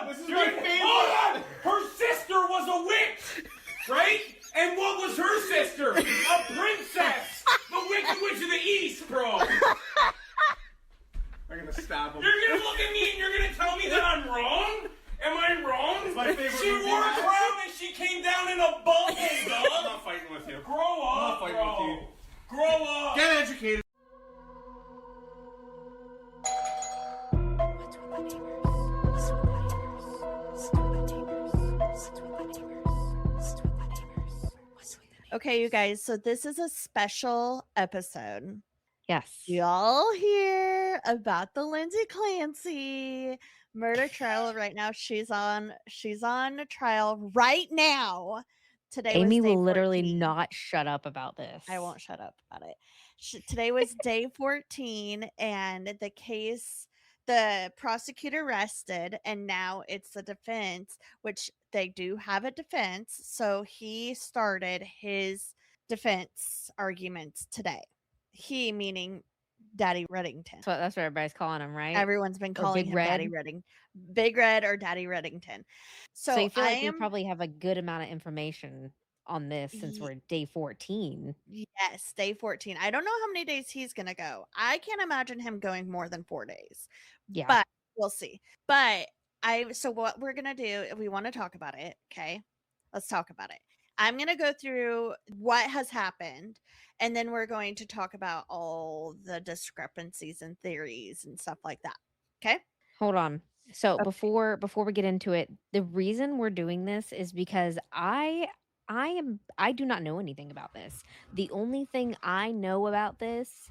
on. This is my favorite. Hold on. Her sister was a witch, right? And what was her sister? A princess. The Wicked Witch of the East, bro. I'm gonna stab him. You're gonna look at me and you're gonna tell me that I'm wrong? Am I wrong? It's my favorite She movie. wore a crown and she came down in a bubble, I'm dog. not fighting with you. Grow up, I'm not fighting bro. with you. Grow up. Get educated. Okay, you guys, so this is a special episode. Yes. Y'all hear about the Lindsay Clancy murder trial right now. She's on a trial right now. Today Amy was day will literally 14. not shut up about this. I won't shut up about it. Today was day 14, and the case, the prosecutor rested, and now it's the defense, which they do have a defense. So he started his defense arguments today. He meaning Daddy Reddington. So that's what everybody's calling him, right? Everyone's been calling Big him Daddy Red? Redding, Big Red or Daddy Reddington. So you feel I like we am probably have a good amount of information on this since we're day 14. yes, day 14. I don't know how many days he's gonna go. I can't imagine him going more than 4 days. Yeah. But we'll see. But so what we're gonna do, if we want to talk about it, okay? Let's talk about it. I'm gonna go through what has happened, and then we're going to talk about all the discrepancies and theories and stuff like that. Okay? Hold on. So Okay. before we get into it, the reason we're doing this is because I do not know anything about this. The only thing I know about this,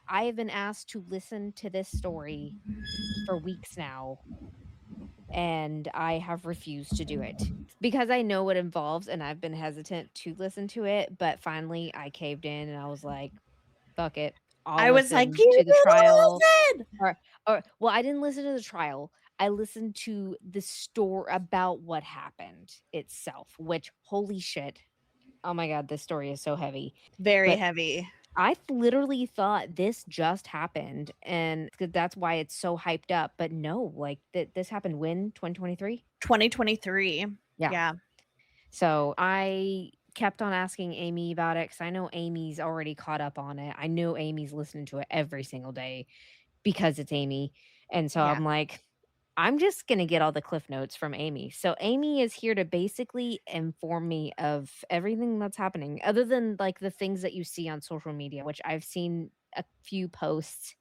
I have been asked to listen to this story for weeks now, and I have refused to do it because I know what it involves, and I've been hesitant to listen to it. But finally, I caved in, and I was like, "Fuck it." I was like, listen to the trial. listen! Or well, I didn't listen to the trial. I listened to the story about what happened itself, which holy shit. Oh my god, this story is so heavy. Very But heavy. I literally thought this just happened, and that's why it's so hyped up. But no, like this happened when 2023. 2023. Yeah. Yeah. So I kept on asking Amy about it because I know Amy's already caught up on it. I know Amy's listening to it every single day because it's Amy, and so Yeah. I'm like, I'm just going to get all the cliff notes from Amy. So Amy is here to basically inform me of everything that's happening other than like the things that you see on social media, which I've seen a few posts,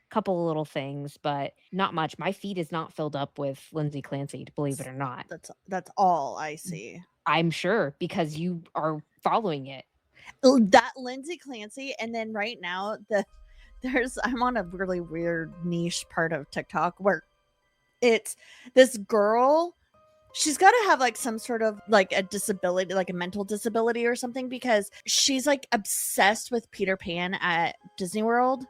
couple of little things, but not much. My feed is not filled up with Lindsay Clancy, believe it or not. That's all I see. I'm sure because you are following it. That Lindsay Clancy, and then right now I'm on a really weird niche part of TikTok where it's this girl. She's got to have like some sort of like a disability, like a mental disability or something, because she's like obsessed with Peter Pan at Disney World.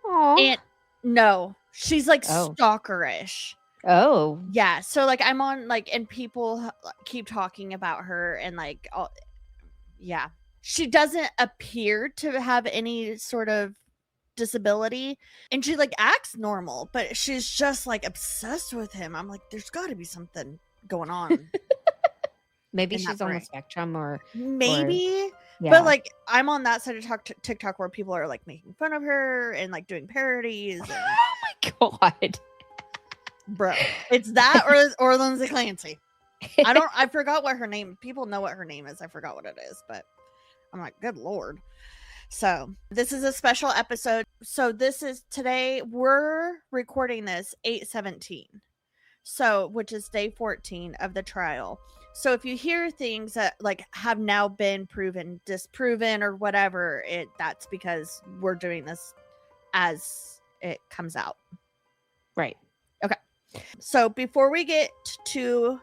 Aww. And no, she's like Oh. stalkerish. Oh. Yeah, so like I'm on like, and people keep talking about her, and like yeah, she doesn't appear to have any sort of disability, and she like acts normal, but she's just like obsessed with him. I'm like, there's got to be something going on. Maybe in that she's on the brain. spectrum or Maybe. yeah. But like I'm on that side of TikTok where people are like making fun of her and like doing parodies. And, oh my god. bro, it's that or Lindsay Clancy. I forgot what her name. People know what her name is. I forgot what it is, but I'm like, good lord. So this is a special episode. So this is today. We're recording this 8/17. So which is day 14 of the trial. So if you hear things that like have now been proven, disproven, or whatever, that's because we're doing this as it comes out. Right. Okay. So before we get to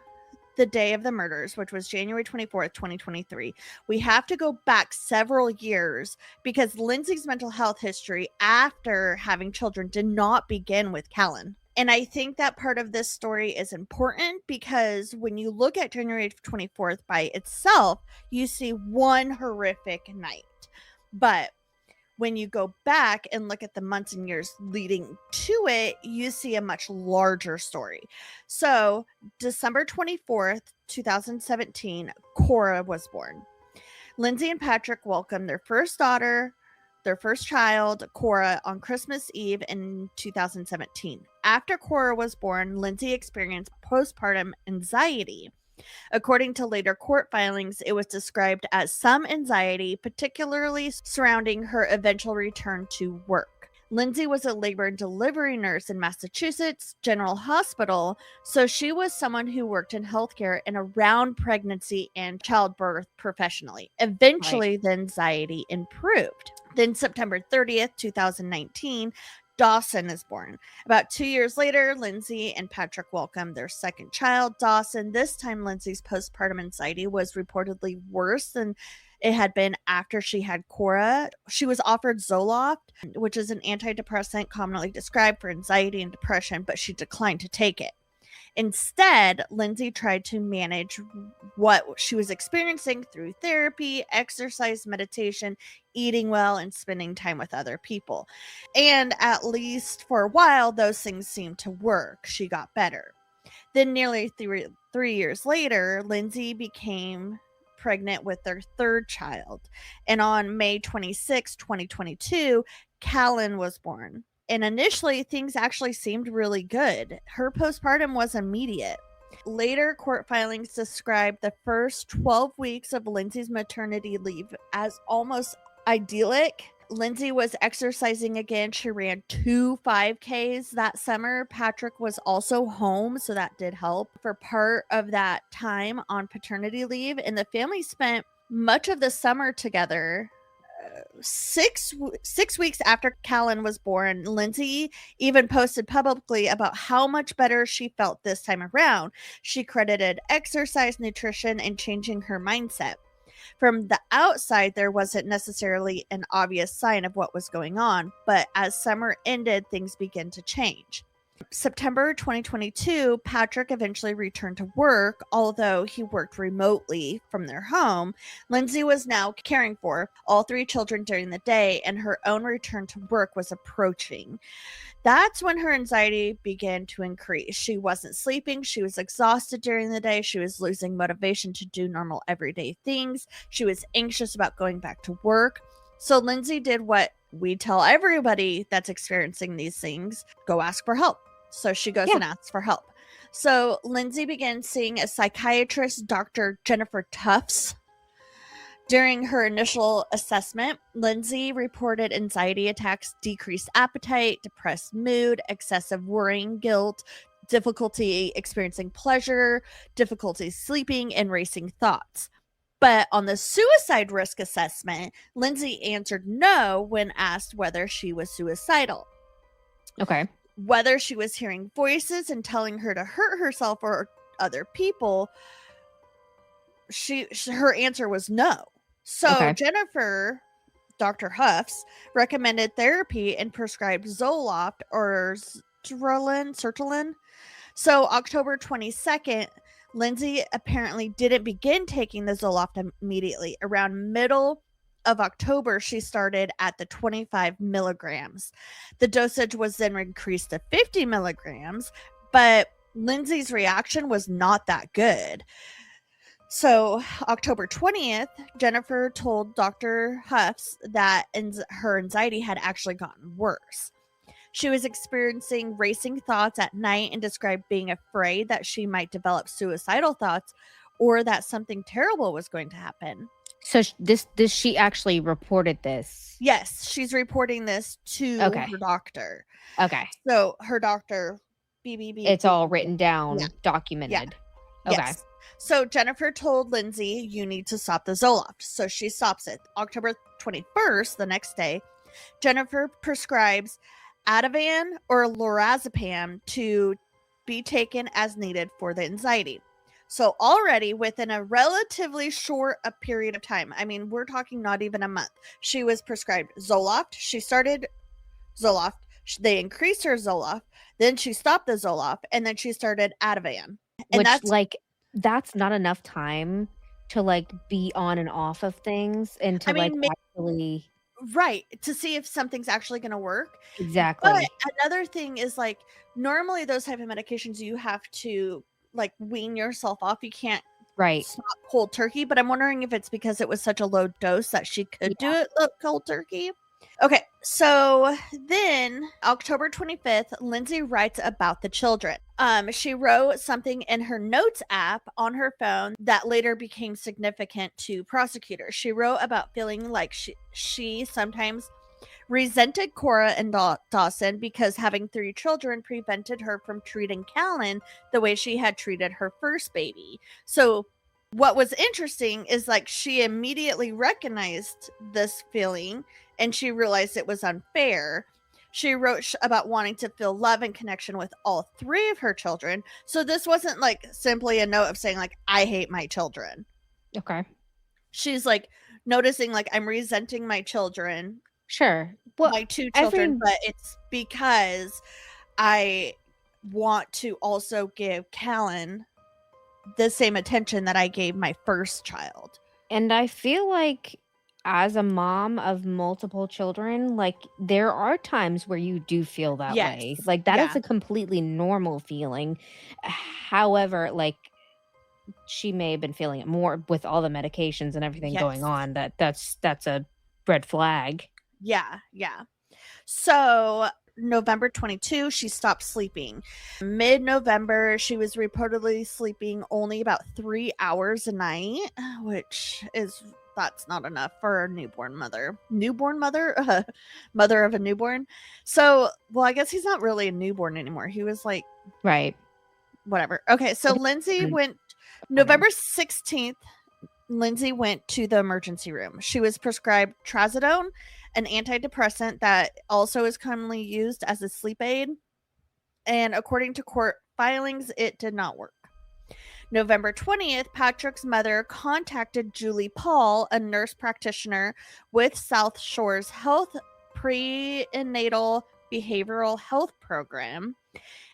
the day of the murders, which was January 24th, 2023, we have to go back several years because Lindsay's mental health history after having children did not begin with Callan. And I think that part of this story is important because when you look at January 24th by itself, you see one horrific night. But when you go back and look at the months and years leading to it, you see a much larger story. So, December 24th, 2017, Cora was born. Lindsay and Patrick welcomed their first daughter, their first child, Cora, on Christmas Eve in 2017. After Cora was born, Lindsay experienced postpartum anxiety. According to later court filings, it was described as some anxiety, particularly surrounding her eventual return to work. Lindsay was a labor and delivery nurse in Massachusetts General Hospital, so she was someone who worked in healthcare and around pregnancy and childbirth professionally. Eventually, the anxiety improved. Then, September 30th, 2019, Dawson is born. About 2 years later, Lindsay and Patrick welcomed their second child, Dawson. This time, Lindsay's postpartum anxiety was reportedly worse than it had been after she had Cora. She was offered Zoloft, which is an antidepressant commonly described for anxiety and depression, but she declined to take it. Instead, Lindsay tried to manage what she was experiencing through therapy, exercise, meditation, eating well, and spending time with other people. And at least for a while, those things seemed to work. She got better. Then nearly three years later, Lindsay became pregnant with their third child. And on May 26, 2022, Callan was born. And initially, things actually seemed really good. Her postpartum was immediate. Later court filings described the first 12 weeks of Lindsay's maternity leave as almost idyllic. Lindsay was exercising again. She ran 2 5Ks that summer. Patrick was also home, so that did help for part of that time on paternity leave. And the family spent much of the summer together. 6 weeks after Callan was born, Lindsay even posted publicly about how much better she felt this time around. She credited exercise, nutrition, and changing her mindset. From the outside, there wasn't necessarily an obvious sign of what was going on, but as summer ended, things began to change. September 2022, Patrick eventually returned to work, although he worked remotely from their home. Lindsay was now caring for all 3 children during the day, and her own return to work was approaching. That's when her anxiety began to increase. She wasn't sleeping. She was exhausted during the day. She was losing motivation to do normal everyday things. She was anxious about going back to work. So Lindsay did what we tell everybody that's experiencing these things: go ask for help. So she goes and asks for help. So Lindsay began seeing a psychiatrist, Dr. Jennifer Tufts. During her initial assessment, Lindsay reported anxiety attacks, decreased appetite, depressed mood, excessive worrying, guilt, difficulty experiencing pleasure, difficulty sleeping, and racing thoughts. But on the suicide risk assessment, Lindsay answered no when asked whether she was suicidal. Okay. Whether she was hearing voices and telling her to hurt herself or other people, her answer was no. So Jennifer, Dr. Huffs, recommended therapy and prescribed Zoloft or sertraline. So October 22nd, Lindsay apparently didn't begin taking the Zoloft immediately. Around middle of October, she started at the 25 milligrams. The dosage was then increased to 50 milligrams, but Lindsay's reaction was not that good. So October 20th, Jennifer told Dr. Huffs that her anxiety had actually gotten worse. She was experiencing racing thoughts at night and described being afraid that she might develop suicidal thoughts or that something terrible was going to happen. So she actually reported this? Yes, she's reporting this to her doctor. Okay. So her doctor, it's all written down, documented. Yeah. Okay. Yes. So Jennifer told Lindsay, you need to stop the Zoloft. So she stops it. October 21st, the next day, Jennifer prescribes Ativan or lorazepam to be taken as needed for the anxiety. So already within a relatively short period of time, I mean, we're talking not even a month, she was prescribed Zoloft. She started Zoloft. They increased her Zoloft. Then she stopped the Zoloft. And then she started Ativan. And that's not enough time to be on and off of things and to actually... Right, to see if something's actually gonna work. But Exactly. another thing is, like, normally those type of medications, you have to, like, wean yourself off. You can't Right. stop cold turkey, but I'm wondering if it's because it was such a low dose that she could do Yeah. it cold turkey. Okay, so then October 25th, Lindsay writes about the children. She wrote something in her notes app on her phone that later became significant to prosecutors. She wrote about feeling like she sometimes resented Cora and Dawson because having 3 children prevented her from treating Callan the way she had treated her first baby. So what was interesting is, like, she immediately recognized this feeling and she realized it was unfair. She wrote about wanting to feel love and connection with all 3 of her children. So this wasn't like simply a note of saying, like, I hate my children. Okay. She's like noticing, like, I'm resenting my children, Sure. Well, my 2 children, but it's because I want to also give Callan the same attention that I gave my first child. and I feel like as a mom of multiple children, like, there are times where you do feel that way. Yes. Like, that is Yeah. a completely normal feeling. However, like, she may have been feeling it more with all the medications and everything going Yes. on. That's a red flag. Yeah. So November 22, she stopped sleeping. Mid-November, she was reportedly sleeping only about 3 hours a night, which is that's not enough for a newborn mother. Mother of a newborn. So, well, I guess he's not really a newborn anymore. He was like Right. whatever. Okay, so Lindsay went November 16th. Lindsay went to the emergency room. She was prescribed trazodone, an antidepressant that also is commonly used as a sleep aid. And according to court filings, it did not work. November 20th, Patrick's mother contacted Julie Paul, a nurse practitioner with South Shores Health Prenatal Behavioral Health Program.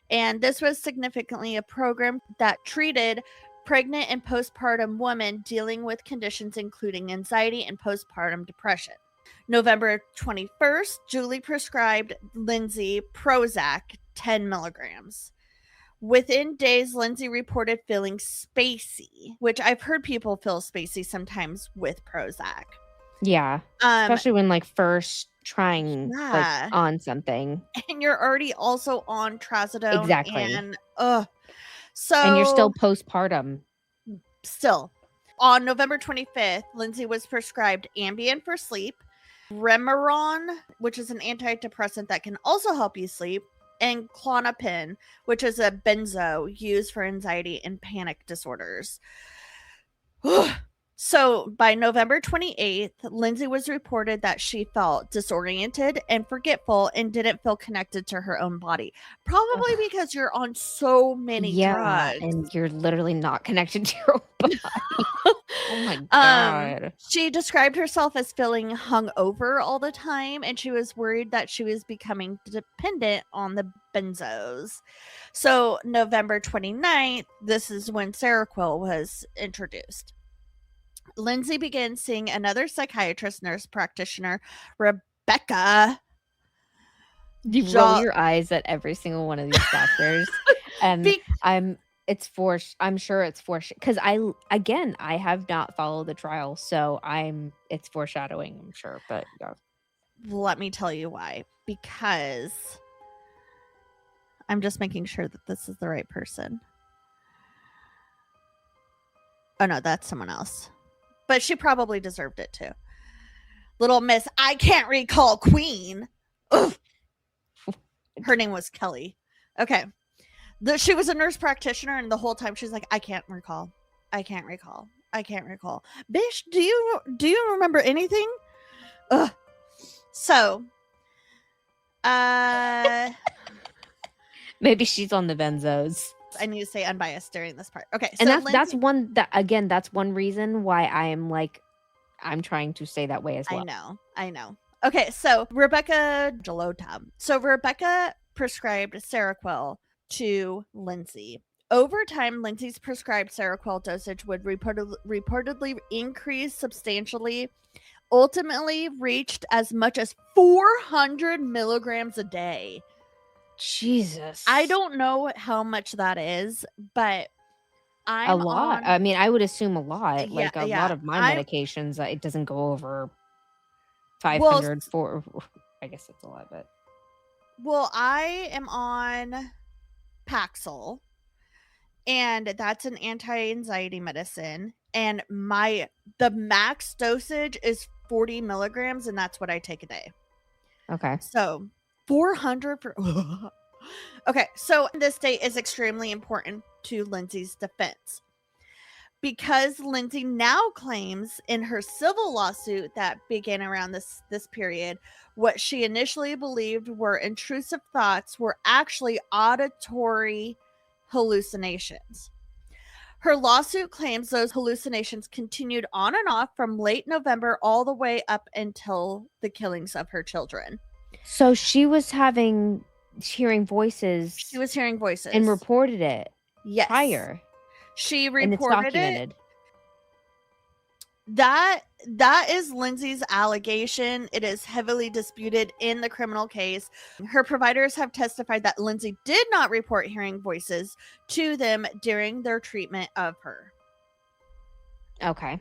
And this was significantly a program that treated pregnant and postpartum women dealing with conditions including anxiety and postpartum depression. November 21st, Julie prescribed Lindsay Prozac 10 milligrams. Within days, Lindsay reported feeling spacey, which I've heard people feel spacey sometimes with Prozac. Yeah. Especially when, like, first trying, like, on something. And you're already also on trazodone. Exactly. And you're still postpartum. Still. On November 25th, Lindsay was prescribed Ambien for sleep, Remeron, which is an antidepressant that can also help you sleep, and Klonopin, which is a benzo used for anxiety and panic disorders. So by November 28th, Lindsay was reported that she felt disoriented and forgetful and didn't feel connected to her own body. Probably because you're on so many drugs. And you're literally not connected to your own body. Oh my God. She described herself as feeling hungover all the time, and she was worried that she was becoming dependent on the benzos. So November 29th, this is when Seroquel was introduced. Lindsay began seeing another psychiatrist nurse practitioner, Rebecca. You roll your eyes at every single one of these doctors. And I'm sure it's because I have not followed the trial, so it's foreshadowing, I'm sure, but yeah. Let me tell you why. Because I'm just making sure that this is the right person. Oh no, that's someone else. But she probably deserved it too. Little Miss I can't recall Queen. Ugh. Her name was Kelly. Okay. She was a nurse practitioner, and the whole time she's like, I can't recall. Bish, do you remember anything? Ugh. So maybe she's on the benzos. I need to say unbiased during this part. Okay. So and that's one reason why I'm trying to say that way as well. I know. Okay, so Rebecca Gelota. So Rebecca prescribed Seroquel to Lindsay. Over time, Lindsay's prescribed Seroquel dosage would reportedly increase substantially ultimately reached as much as 400 milligrams a day. Jesus. I don't know how much that is, but A lot. I mean, I would assume a lot. Like a lot of my medications, it doesn't go over 500 for. I guess that's a lot, but. Well, I am on Paxil, and that's an anti-anxiety medicine, and the max dosage is 40 milligrams, and that's what I take a day. Okay. So 400 for okay, so this date is extremely important to Lindsay's defense, because Lindsay now claims in her civil lawsuit that began around this period, what she initially believed were intrusive thoughts were actually auditory hallucinations. Her lawsuit claims those hallucinations continued on and off from late November all the way up until the killings of her children. So she was hearing voices. She was hearing voices. And reported it. Yes. Prior. She reported and it's documented. That is Lindsay's allegation. It is heavily disputed in the criminal case. Her providers have testified that Lindsay did not report hearing voices to them during their treatment of her. Okay.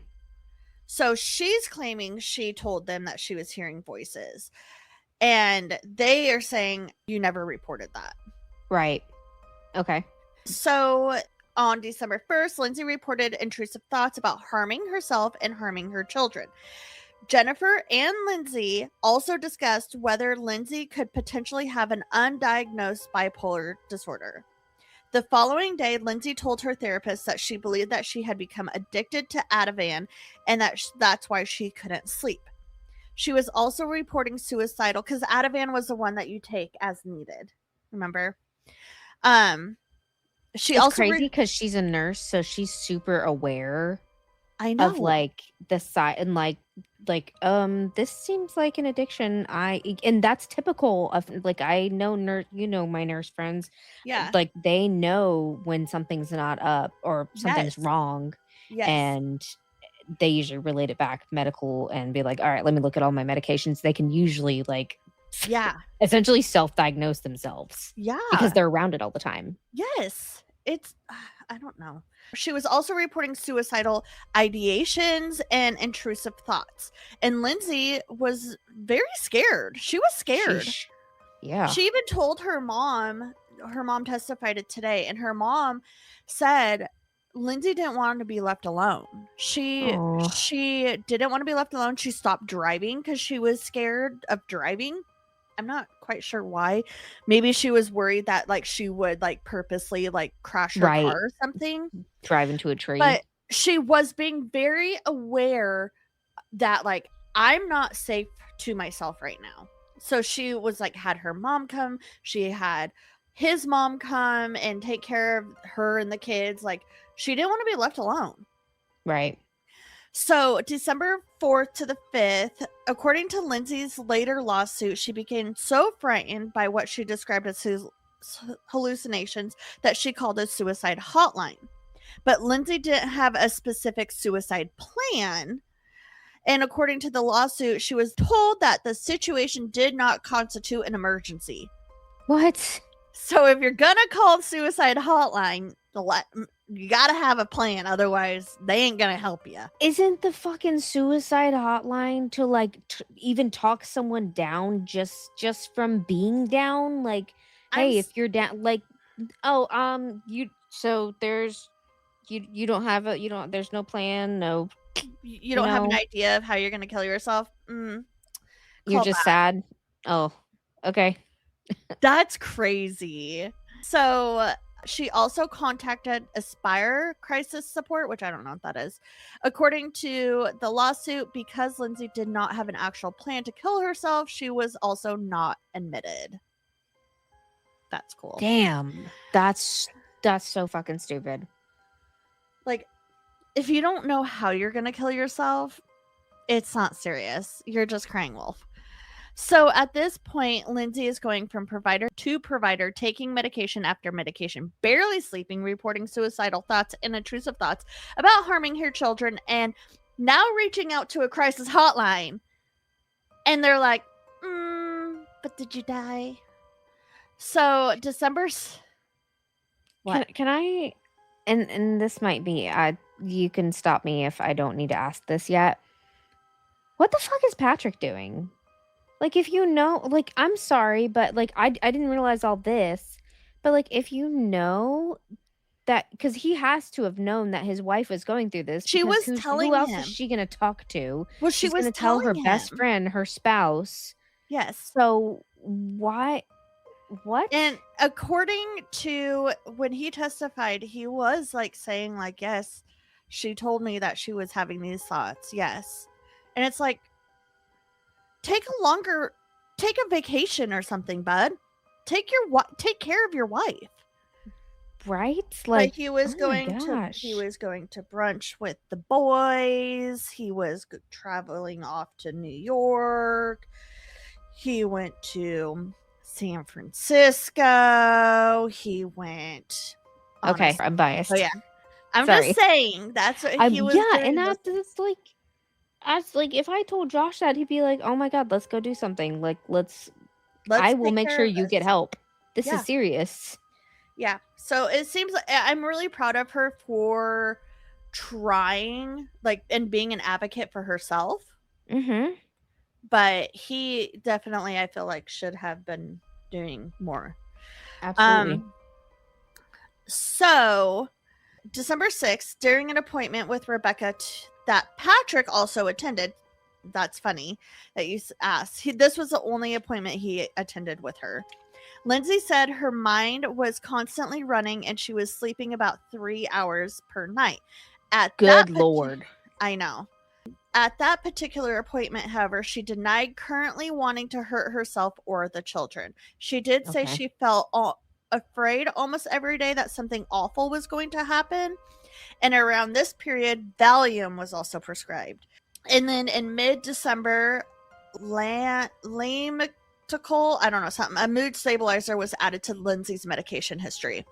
So she's claiming she told them that she was hearing voices. And they are saying you never reported that. Right. Okay. So on December 1st, Lindsay reported intrusive thoughts about harming herself and harming her children. Jennifer and Lindsay also discussed whether Lindsay could potentially have an undiagnosed bipolar disorder. The following day, Lindsay told her therapist that she believed that she had become addicted to Ativan and that's why she couldn't sleep. She was also reporting suicidal because Ativan was the one that you take as needed. Remember? It's crazy because she's a nurse, so she's super aware. I know. Of like the side and like this seems like an addiction. And that's typical of like I know my nurse friends. Yeah. Like they know when something's not up or something's wrong. Yes. And they usually relate it back medical and be like, all right, let me look at all my medications. They can usually essentially self-diagnose themselves. Yeah. Because they're around it all the time. Yes. It's, I don't know. She was also reporting suicidal ideations and intrusive thoughts. And Lindsay was very scared. She was scared. Yeah. She even told her mom testified it today, and her mom said Lindsay didn't want to be left alone. She didn't want to be left alone. She stopped driving because she was scared of driving. I'm not quite sure why. Maybe she was worried that like she would like purposely like crash her car or something. Drive into a tree. But she was being very aware that like I'm not safe to myself right now. So she was like had her mom come. She had his mom come and take care of her and the kids. Like she didn't want to be left alone. Right. So December 4th to the 5th, according to Lindsay's later lawsuit, she became so frightened by what she described as hallucinations that she called a suicide hotline. But Lindsay didn't have a specific suicide plan. And according to the lawsuit, she was told that the situation did not constitute an emergency. What? So if you're going to call suicide hotline, you got to have a plan. Otherwise, they ain't going to help you. Isn't the fucking suicide hotline to like even talk someone down just from being down? Like, hey, if you're down, like, there's no plan. No, you don't have an idea of how you're going to kill yourself. You're just sad. Oh, okay. That's crazy. So she also contacted Aspire Crisis Support, which I don't know what that is. According to the lawsuit, because Lindsay did not have an actual plan to kill herself, she was also not admitted. That's cool. Damn. That's so fucking stupid. Like, if you don't know how you're going to kill yourself, it's not serious. You're just crying wolf. So at this point, Lindsay is going from provider to provider, taking medication after medication, barely sleeping, reporting suicidal thoughts and intrusive thoughts about harming her children. And now reaching out to a crisis hotline, and they're like, but did you die? So what? Can I? And this might be. You can stop me if I don't need to ask this yet. What the fuck is Patrick doing? Like, if you know, like, I'm sorry, but like, I didn't realize all this. But like, if you know that, because he has to have known that his wife was going through this. She because was telling who else him. is she gonna talk to? Well, she She's was gonna tell her telling best him. friend, her spouse. Yes. So why? What? And according to when he testified, he was like saying like, yes, she told me that she was having these thoughts. Yes. And it's like, take a vacation or something, bud. Take care of your wife. Right? Like he was oh my going gosh. to brunch with the boys. He was traveling off to New York. He went to San Francisco. He went. Okay, I'm biased. Oh yeah, I'm Sorry. just saying that's what he was. Yeah, doing. and that's like if I told Josh that, he'd be like, "Oh my god, let's go do something. Like let's I will take make care sure of you this." get help. This Yeah. is serious." Yeah. So it seems like I'm really proud of her for trying, like, and being an advocate for herself. Mm-hmm. But he definitely, I feel like, should have been doing more. Absolutely. So December 6th, during an appointment with Rebecca that Patrick also attended. That's funny that you asked. This was the only appointment he attended with her. Lindsay said her mind was constantly running and she was sleeping about 3 hours per night. Good Lord. I know. At that particular appointment, however, she denied currently wanting to hurt herself or the children. She did say she felt afraid almost every day that something awful was going to happen. And around this period, Valium was also prescribed. And then in mid-December, Lamictal, I don't know, something, a mood stabilizer was added to Lindsay's medication history.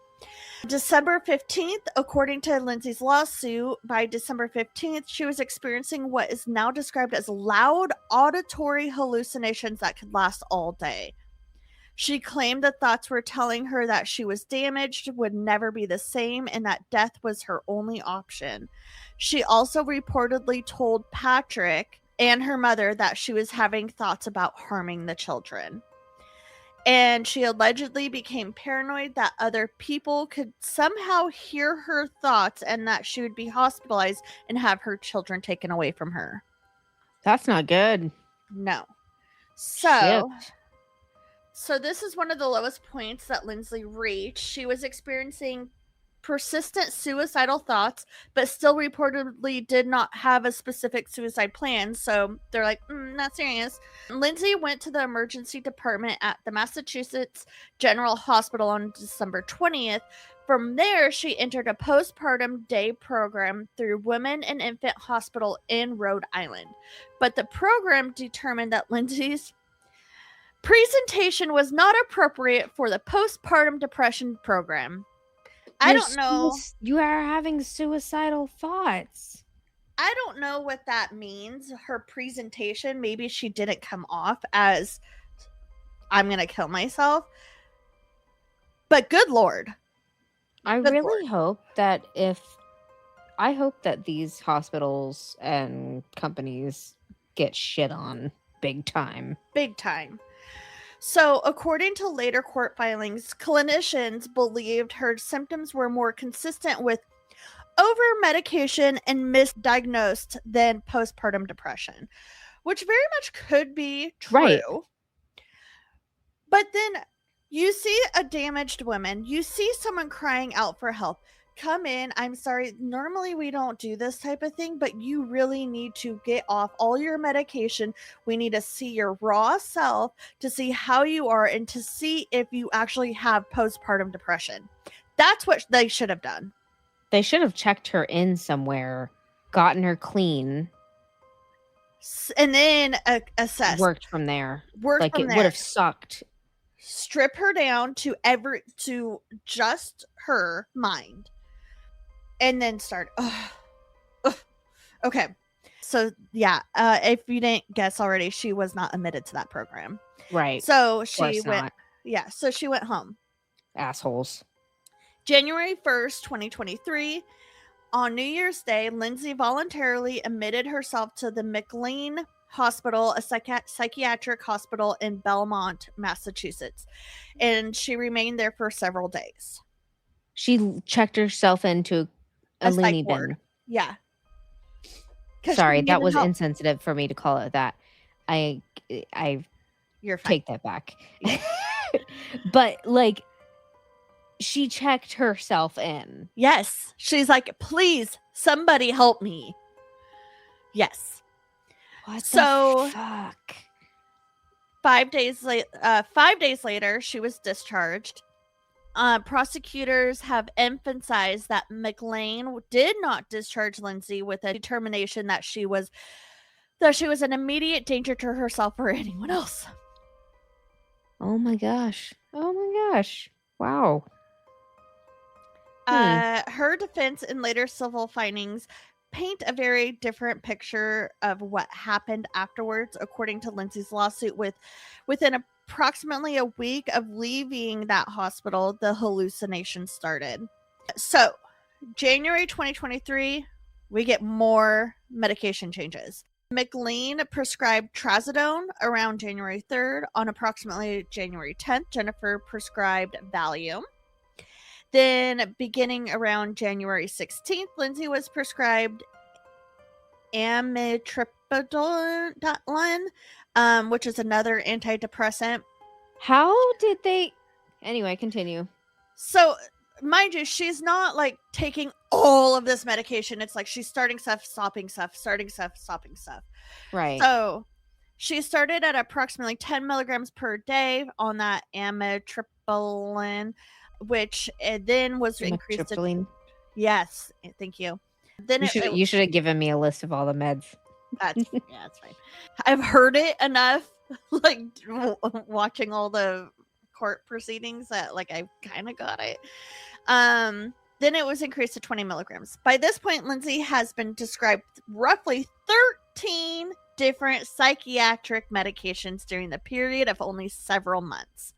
December 15th, according to Lindsay's lawsuit, by December 15th, she was experiencing what is now described as loud auditory hallucinations that could last all day. She claimed the thoughts were telling her that she was damaged, would never be the same, and that death was her only option. She also reportedly told Patrick and her mother that she was having thoughts about harming the children. And she allegedly became paranoid that other people could somehow hear her thoughts and that she would be hospitalized and have her children taken away from her. That's not good. No. So this is one of the lowest points that Lindsay reached. She was experiencing persistent suicidal thoughts, but still reportedly did not have a specific suicide plan. So they're like, not serious. Lindsay went to the emergency department at the Massachusetts General Hospital on December 20th. From there, she entered a postpartum day program through Women and Infant Hospital in Rhode Island. But the program determined that Lindsay's presentation was not appropriate for the postpartum depression program. I don't know. You are having suicidal thoughts. I don't know what that means. Her presentation, maybe she didn't come off as I'm going to kill myself. But good Lord. I really hope that I hope that these hospitals and companies get shit on big time. Big time. So, according to later court filings, clinicians believed her symptoms were more consistent with over-medication and misdiagnosed than postpartum depression, which very much could be true. Right. But then you see a damaged woman, you see someone crying out for help. Come in. I'm sorry. Normally we don't do this type of thing, but you really need to get off all your medication. We need to see your raw self to see how you are and to see if you actually have postpartum depression. That's what they should have done. They should have checked her in somewhere, gotten her clean, and then assessed. Worked from there. Would have sucked. Strip her down to just her mind. And then start. Okay. So yeah, if you didn't guess already, she was not admitted to that program. Right. So Of she course went. not. Yeah, so she went home. Assholes. January 1st, 2023. On New Year's Day, Lindsay voluntarily admitted herself to the McLean Hospital, a psychiatric hospital in Belmont, Massachusetts, and she remained there for several days. She checked herself into a psych loony ward. bin. Yeah. 'Cause she Sorry, that needed was help. insensitive for me to call it that. I You're fine. take that back. But like, she checked herself in. Yes. She's like, please, somebody help me. Yes. What So- the fuck? 5 days later, she was discharged. Prosecutors have emphasized that McLean did not discharge Lindsay with a determination that she was an immediate danger to herself or anyone else. Oh my gosh. Oh my gosh. Wow. Her defense and later civil findings paint a very different picture of what happened afterwards, according to Lindsay's lawsuit. Within approximately a week of leaving that hospital, the hallucinations started. So, January 2023, we get more medication changes. McLean prescribed trazodone around January 3rd. On approximately January 10th, Jennifer prescribed Valium. Then, beginning around January 16th, Lindsay was prescribed amitriptyline, which is another antidepressant. How did they... Anyway, continue. So, mind you, she's not like taking all of this medication. It's like she's starting stuff, stopping stuff, starting stuff, stopping stuff. Right. So, she started at approximately 10 milligrams per day on that amitriptyline, which then was increased to... Amitriptyline. Yes, thank you. Then You should have given me a list of all the meds. That's fine. I've heard it enough, like watching all the court proceedings, that like I kind of got it. Then it was increased to 20 milligrams. By this point, Lindsay has been described roughly 13 different psychiatric medications during the period of only several months.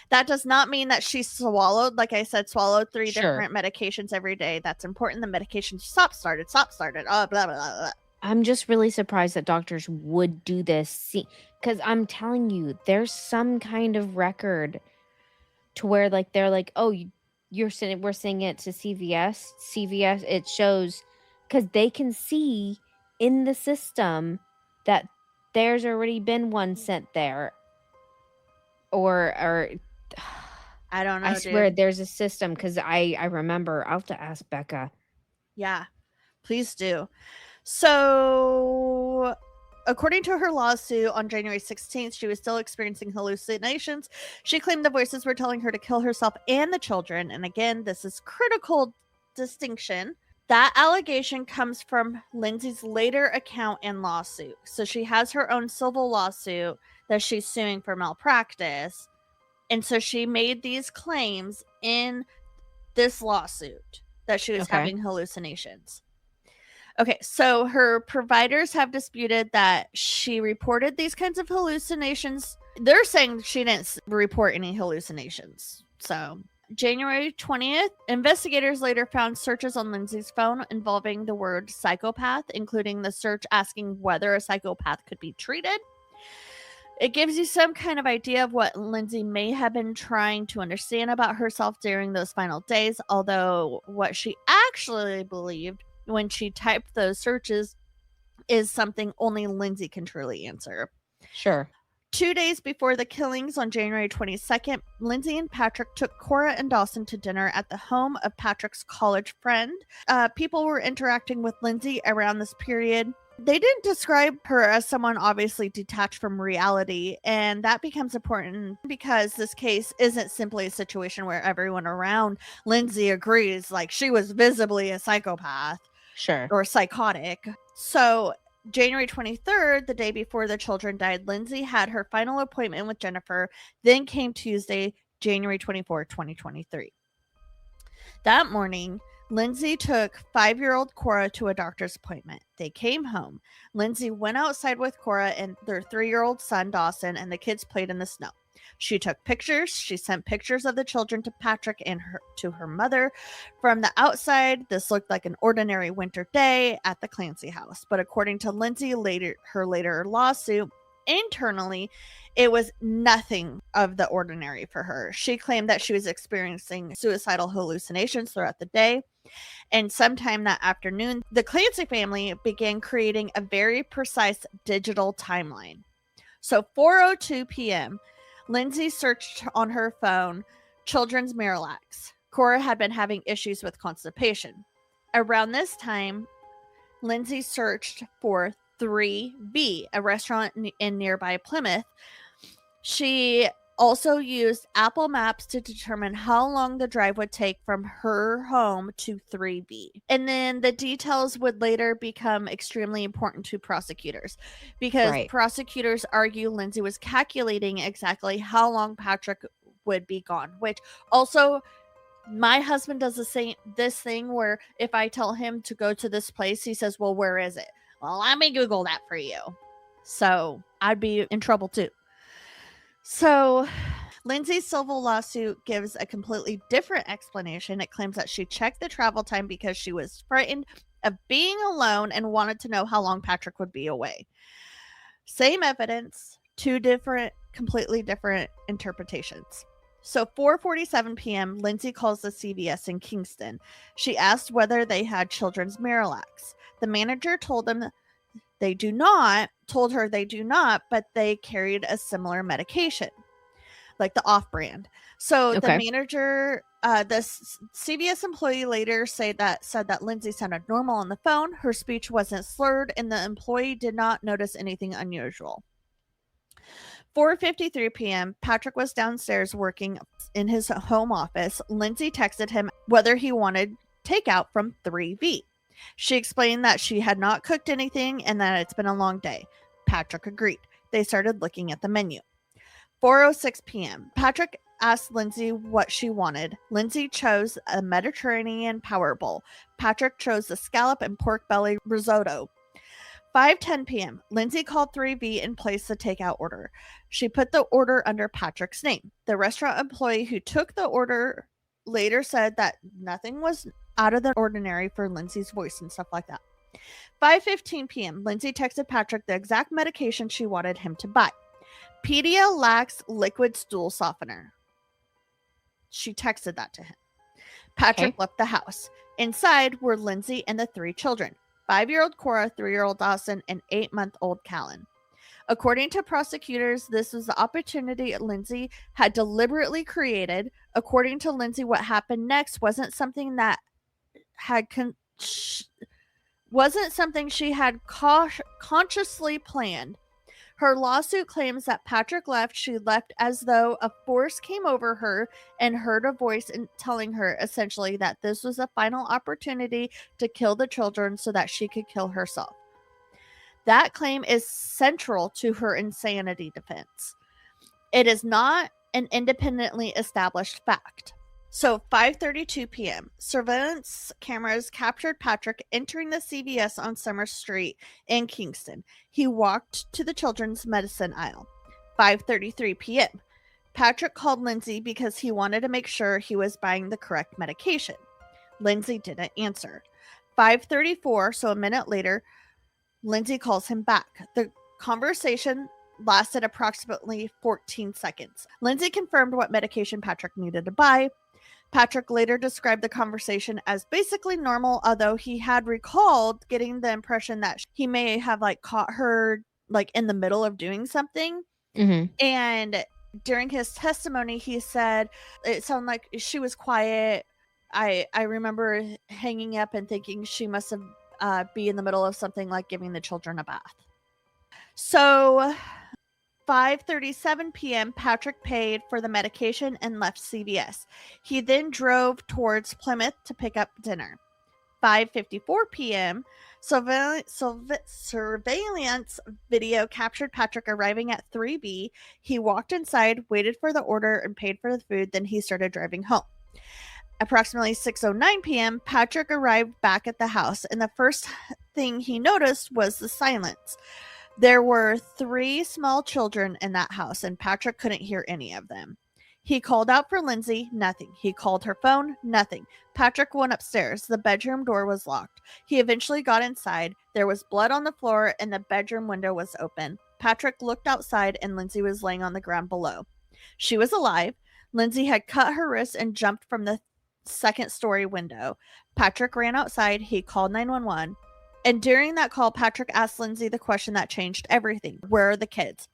That does not mean that she swallowed, like I said, 3 different medications every day. That's important. The medication stop started. Blah, blah, blah, blah. I'm just really surprised that doctors would do this. Because I'm telling you, there's some kind of record to where like they're like, oh, we're sending it to CVS. CVS, it shows, because they can see in the system that there's already been one sent there. Or I don't know. I swear there's a system, because I remember. I'll have to ask Becca. Yeah, please do. So, according to her lawsuit on January 16th, she was still experiencing hallucinations. She claimed the voices were telling her to kill herself and the children. And again, this is critical distinction. That allegation comes from Lindsay's later account and lawsuit. So she has her own civil lawsuit that she's suing for malpractice. And so she made these claims in this lawsuit that she was having hallucinations. Okay, so her providers have disputed that she reported these kinds of hallucinations. They're saying she didn't report any hallucinations. So, January 20th, investigators later found searches on Lindsay's phone involving the word psychopath, including the search asking whether a psychopath could be treated. It gives you some kind of idea of what Lindsay may have been trying to understand about herself during those final days, although what she actually believed when she typed those searches is something only Lindsay can truly answer. Sure. 2 days before the killings on January 22nd, Lindsay and Patrick took Cora and Dawson to dinner at the home of Patrick's college friend. People were interacting with Lindsay around this period. They didn't describe her as someone obviously detached from reality, and that becomes important because this case isn't simply a situation where everyone around Lindsay agrees like she was visibly a psychopath. Sure. Or psychotic. So, January 23rd, the day before the children died, Lindsay had her final appointment with Jennifer. Then came Tuesday, January 24th, 2023. That morning, Lindsay took 5-year-old Cora to a doctor's appointment. They came home. Lindsay went outside with Cora and their 3-year-old son, Dawson, and the kids played in the snow. She took pictures. She sent pictures of the children to Patrick and to her mother. From the outside, this looked like an ordinary winter day at the Clancy house. But according to Lindsay, her later lawsuit, internally, it was nothing of the ordinary for her. She claimed that she was experiencing suicidal hallucinations throughout the day. And sometime that afternoon, the Clancy family began creating a very precise digital timeline. So 4:02 p.m., Lindsay searched on her phone children's Miralax. Cora had been having issues with constipation. Around this time, Lindsay searched for 3B, a restaurant in nearby Plymouth. She also used Apple Maps to determine how long the drive would take from her home to 3B. And then the details would later become extremely important to prosecutors because prosecutors argue Lindsay was calculating exactly how long Patrick would be gone, which also my husband does this thing where if I tell him to go to this place, he says, well, where is it? Well, let me Google that for you. So I'd be in trouble too. So Lindsay's civil lawsuit gives a completely different explanation. It claims that she checked the travel time because she was frightened of being alone and wanted to know how long Patrick would be away. Same evidence, completely different interpretations. So 4:47 p.m., Lindsay calls the CVS in Kingston. She asked whether they had children's Miralax. The manager told her they do not, but they carried a similar medication, like the off-brand. So the manager, the CVS employee later said that Lindsay sounded normal on the phone. Her speech wasn't slurred, and the employee did not notice anything unusual. 4:53 p.m., Patrick was downstairs working in his home office. Lindsay texted him whether he wanted takeout from 3B. She explained that she had not cooked anything and that it's been a long day. Patrick agreed. They started looking at the menu. 4:06 p.m., Patrick asked Lindsay what she wanted. Lindsay chose a Mediterranean power bowl. Patrick chose the scallop and pork belly risotto. 5:10 p.m., Lindsay called 3B and placed the takeout order. She put the order under Patrick's name. The restaurant employee who took the order later said that nothing was out of the ordinary for Lindsay's voice and stuff like that. 5:15 p.m., Lindsay texted Patrick the exact medication she wanted him to buy. Pedialyte liquid stool softener. She texted that to him. Patrick left the house. Inside were Lindsay and the 3 children. 5-year-old Cora, 3-year-old Dawson, and 8-month-old Callan. According to prosecutors, this was the opportunity Lindsay had deliberately created. According to Lindsay, what happened next wasn't something that she had consciously planned. Her lawsuit claims that Patrick left. She left as though a force came over her and heard a voice telling her essentially that this was a final opportunity to kill the children so that she could kill herself. That claim is central to her insanity defense. It is not an independently established fact. So 5:32 p.m., surveillance cameras captured Patrick entering the CVS on Summer Street in Kingston. He walked to the children's medicine aisle. 5:33 p.m., Patrick called Lindsay because he wanted to make sure he was buying the correct medication. Lindsay didn't answer. 5:34, so a minute later, Lindsay calls him back. The conversation lasted approximately 14 seconds. Lindsay confirmed what medication Patrick needed to buy. Patrick later described the conversation as basically normal, although he had recalled getting the impression that he may have caught her in the middle of doing something. Mm-hmm. And during his testimony, he said it sounded like she was quiet. I remember hanging up and thinking she must have be in the middle of something like giving the children a bath. So 5:37 p.m., Patrick paid for the medication and left CVS. He then drove towards Plymouth to pick up dinner. 5:54 p.m., surveillance video captured Patrick arriving at 3B. He walked inside, waited for the order, and paid for the food. Then he started driving home. Approximately 6:09 p.m., Patrick arrived back at the house, and the first thing he noticed was the silence. There were 3 small children in that house, and Patrick couldn't hear any of them. He called out for Lindsay, nothing. He called her phone, nothing. Patrick went upstairs. The bedroom door was locked. He eventually got inside. There was blood on the floor, and the bedroom window was open. Patrick looked outside, and Lindsay was laying on the ground below. She was alive. Lindsay had cut her wrist and jumped from the second-story window. Patrick ran outside. He called 911. And during that call, Patrick asked Lindsay the question that changed everything. Where are the kids?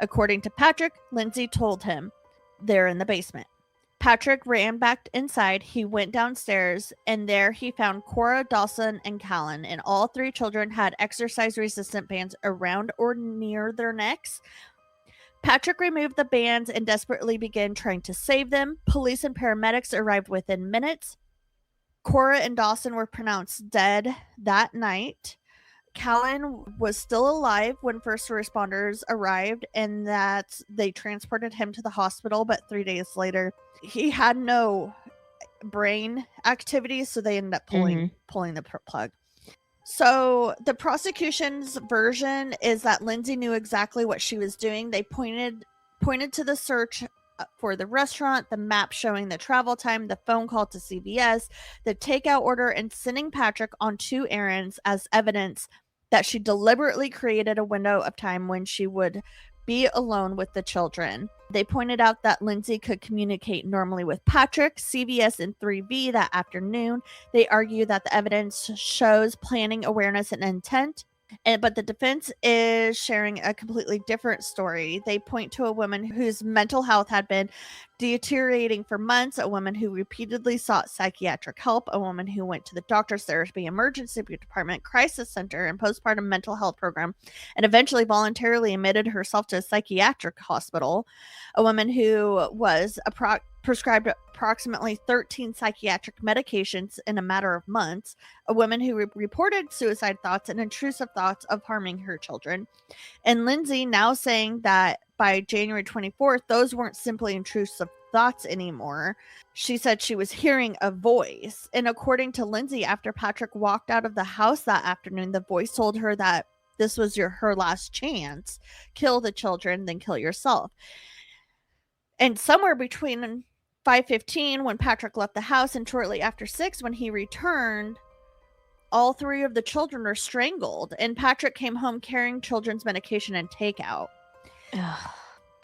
According to Patrick, Lindsay told him, they're in the basement. Patrick ran back inside. He went downstairs, and there he found Cora, Dawson, and Callan, and all 3 children had exercise-resistant bands around or near their necks. Patrick removed the bands and desperately began trying to save them. Police and paramedics arrived within minutes. Cora and Dawson were pronounced dead that night. Callan was still alive when first responders arrived, and that they transported him to the hospital, but 3 days later, he had no brain activity, so they ended up pulling the plug. So the prosecution's version is that Lindsay knew exactly what she was doing. They pointed to the search for the restaurant, the map showing the travel time, the phone call to CVS, the takeout order, and sending Patrick on 2 errands as evidence that she deliberately created a window of time when she would be alone with the children. They pointed out that Lindsay could communicate normally with Patrick, CVS, and 3B that afternoon. They argue that the evidence shows planning, awareness, and intent. But the defense is sharing a completely different story. They point to a woman whose mental health had been deteriorating for months, a woman who repeatedly sought psychiatric help, a woman who went to the doctor's therapy, emergency department, crisis center, and postpartum mental health program, and eventually voluntarily admitted herself to a psychiatric hospital, a woman who was prescribed approximately 13 psychiatric medications in a matter of months, a woman who reported suicide thoughts and intrusive thoughts of harming her children. And Lindsay now saying that by January 24th, those weren't simply intrusive thoughts anymore. She said she was hearing a voice. And according to Lindsay, after Patrick walked out of the house that afternoon, the voice told her that this was her last chance. Kill the children, then kill yourself. And somewhere between 5:15 when Patrick left the house and shortly after 6 when he returned, all 3 of the children are strangled, and Patrick came home carrying children's medication and takeout.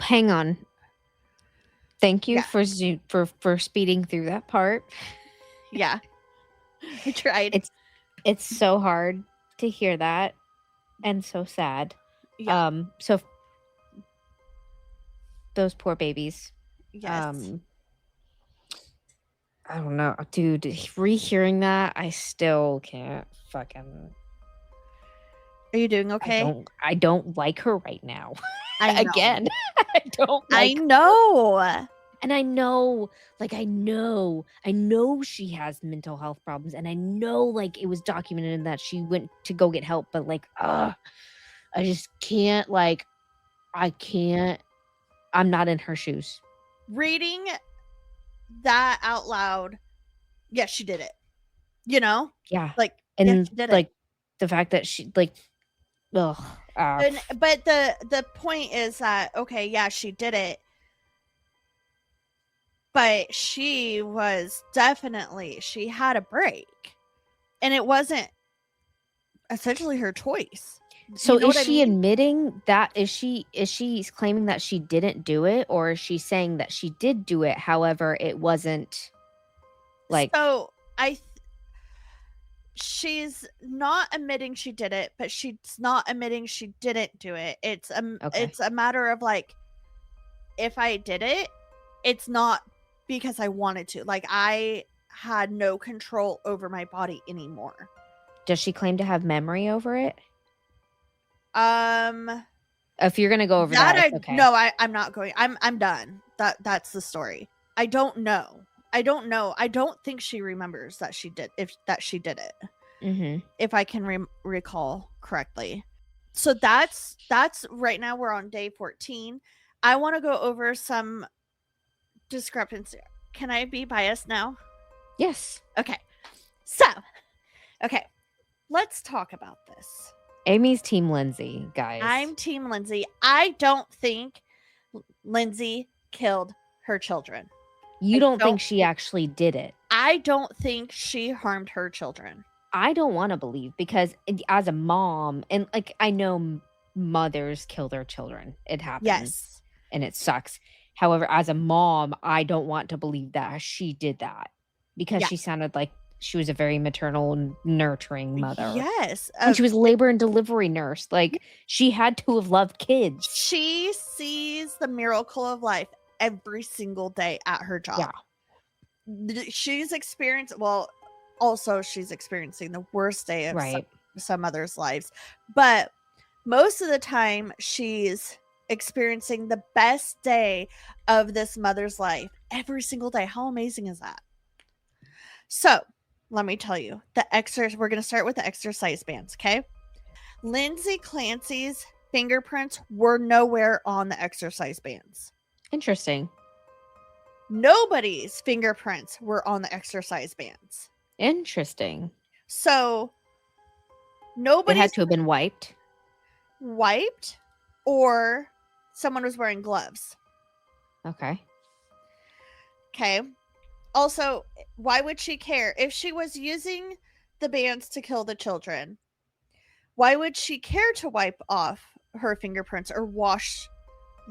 Hang on. Thank you for speeding through that part. Yeah. I tried. It's so hard to hear that and so sad. Yeah. So those poor babies. Yes. I don't know, dude. Rehearing that, I still can't fucking. Are you doing okay? I don't like her right now. I know. Again, I don't. I know. And I know she has mental health problems, and I know, like, it was documented that she went to go get help, but like, I just can't. Like, I can't. I'm not in her shoes. Reading that out loud, yes, she did it. You know? Yeah. Like, and yes, she did like it. The fact that she but the point is that, okay, yeah, she did it, but she had a break, and it wasn't essentially her choice. So is she admitting that? Is she claiming that she didn't do it, or is she saying that she did do it, however it wasn't like? So she's not admitting she did it, but she's not admitting she didn't do it. It's a matter of, like, if I did it, it's not because I wanted to. Like, I had no control over my body anymore. Does she claim to have memory over it? If you're gonna go over that, it's okay. No, I'm not going. I'm done. That's the story. I don't know. I don't think she remembers that she did it. If I can recall correctly. So that's right now we're on day 14. I want to go over some discrepancy. Can I be biased now? Yes. Okay. So, okay. Let's talk about this. Amy's team Lindsay, guys. I'm team Lindsay. I don't think Lindsay killed her children. You don't think she actually did it? I don't think she harmed her children. I don't want to believe, because as a mom, and like, I know mothers kill their children. It happens. Yes. And it sucks. However, as a mom, I don't want to believe that she did that, because she sounded like she was a very maternal, nurturing mother. Yes. And she was labor and delivery nurse. Like, she had to have loved kids. She sees the miracle of life every single day at her job. Yeah. She's experienced, well, also she's experiencing the worst day of some others' lives. But most of the time, she's experiencing the best day of this mother's life every single day. How amazing is that? So, let me tell you, we're going to start with the exercise bands, okay? Lindsay Clancy's fingerprints were nowhere on the exercise bands. Interesting. Nobody's fingerprints were on the exercise bands. Interesting. So, nobody had to have been wiped, or someone was wearing gloves. Okay. Also, why would she care? If she was using the bands to kill the children, why would she care to wipe off her fingerprints or wash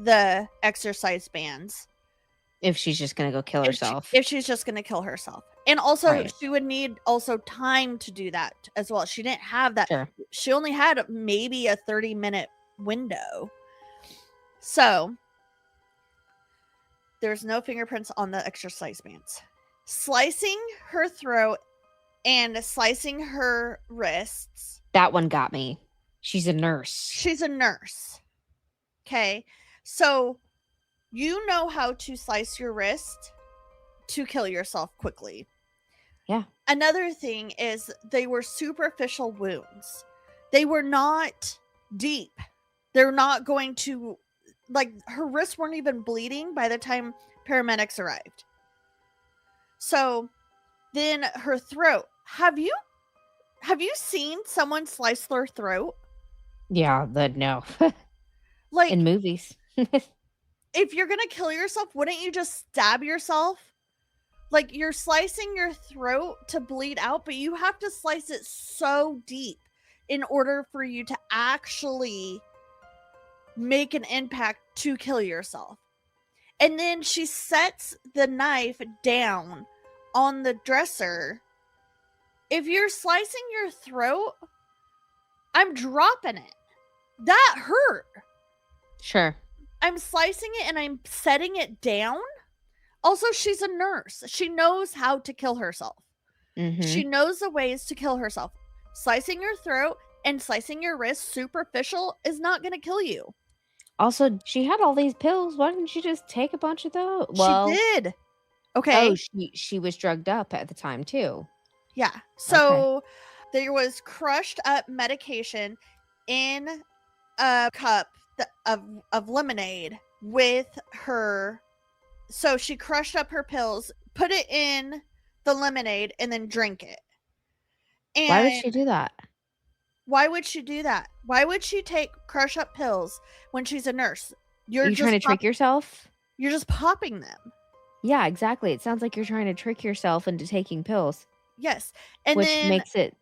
the exercise bands? If she's just going to go kill herself. If she's just going to kill herself. And also, she would need time to do that as well. She didn't have that. Sure. She only had maybe a 30-minute window. So, there's no fingerprints on the exercise bands. Slicing her throat and slicing her wrists. That one got me. She's a nurse. Okay. So, you know how to slice your wrist to kill yourself quickly. Yeah. Another thing is they were superficial wounds. They were not deep. They're not going to, like, her wrists weren't even bleeding by the time paramedics arrived. So then her throat. Have you seen someone slice their throat? Yeah, no. Like, in movies. If you're gonna kill yourself, wouldn't you just stab yourself? Like, you're slicing your throat to bleed out, but you have to slice it so deep in order for you to actually make an impact to kill yourself. And then she sets the knife down on the dresser. If you're slicing your throat, I'm dropping it. That hurt. Sure. I'm slicing it and I'm setting it down. Also, she's a nurse. She knows how to kill herself. Mm-hmm. She knows the ways to kill herself. Slicing your throat and slicing your wrist superficial is not going to kill you. Also, she had all these pills. Why didn't she just take a bunch of those? Well, she did. Okay. Oh, she was drugged up at the time too. Yeah. So there was crushed up medication in a cup of lemonade with her. So she crushed up her pills, put it in the lemonade, and then drank it. And why would she do that? Why would she do that? Why would she crush up pills when she's a nurse? Are you trying to trick yourself? You're just popping them. Yeah, exactly. It sounds like you're trying to trick yourself into taking pills. Yes. Which makes it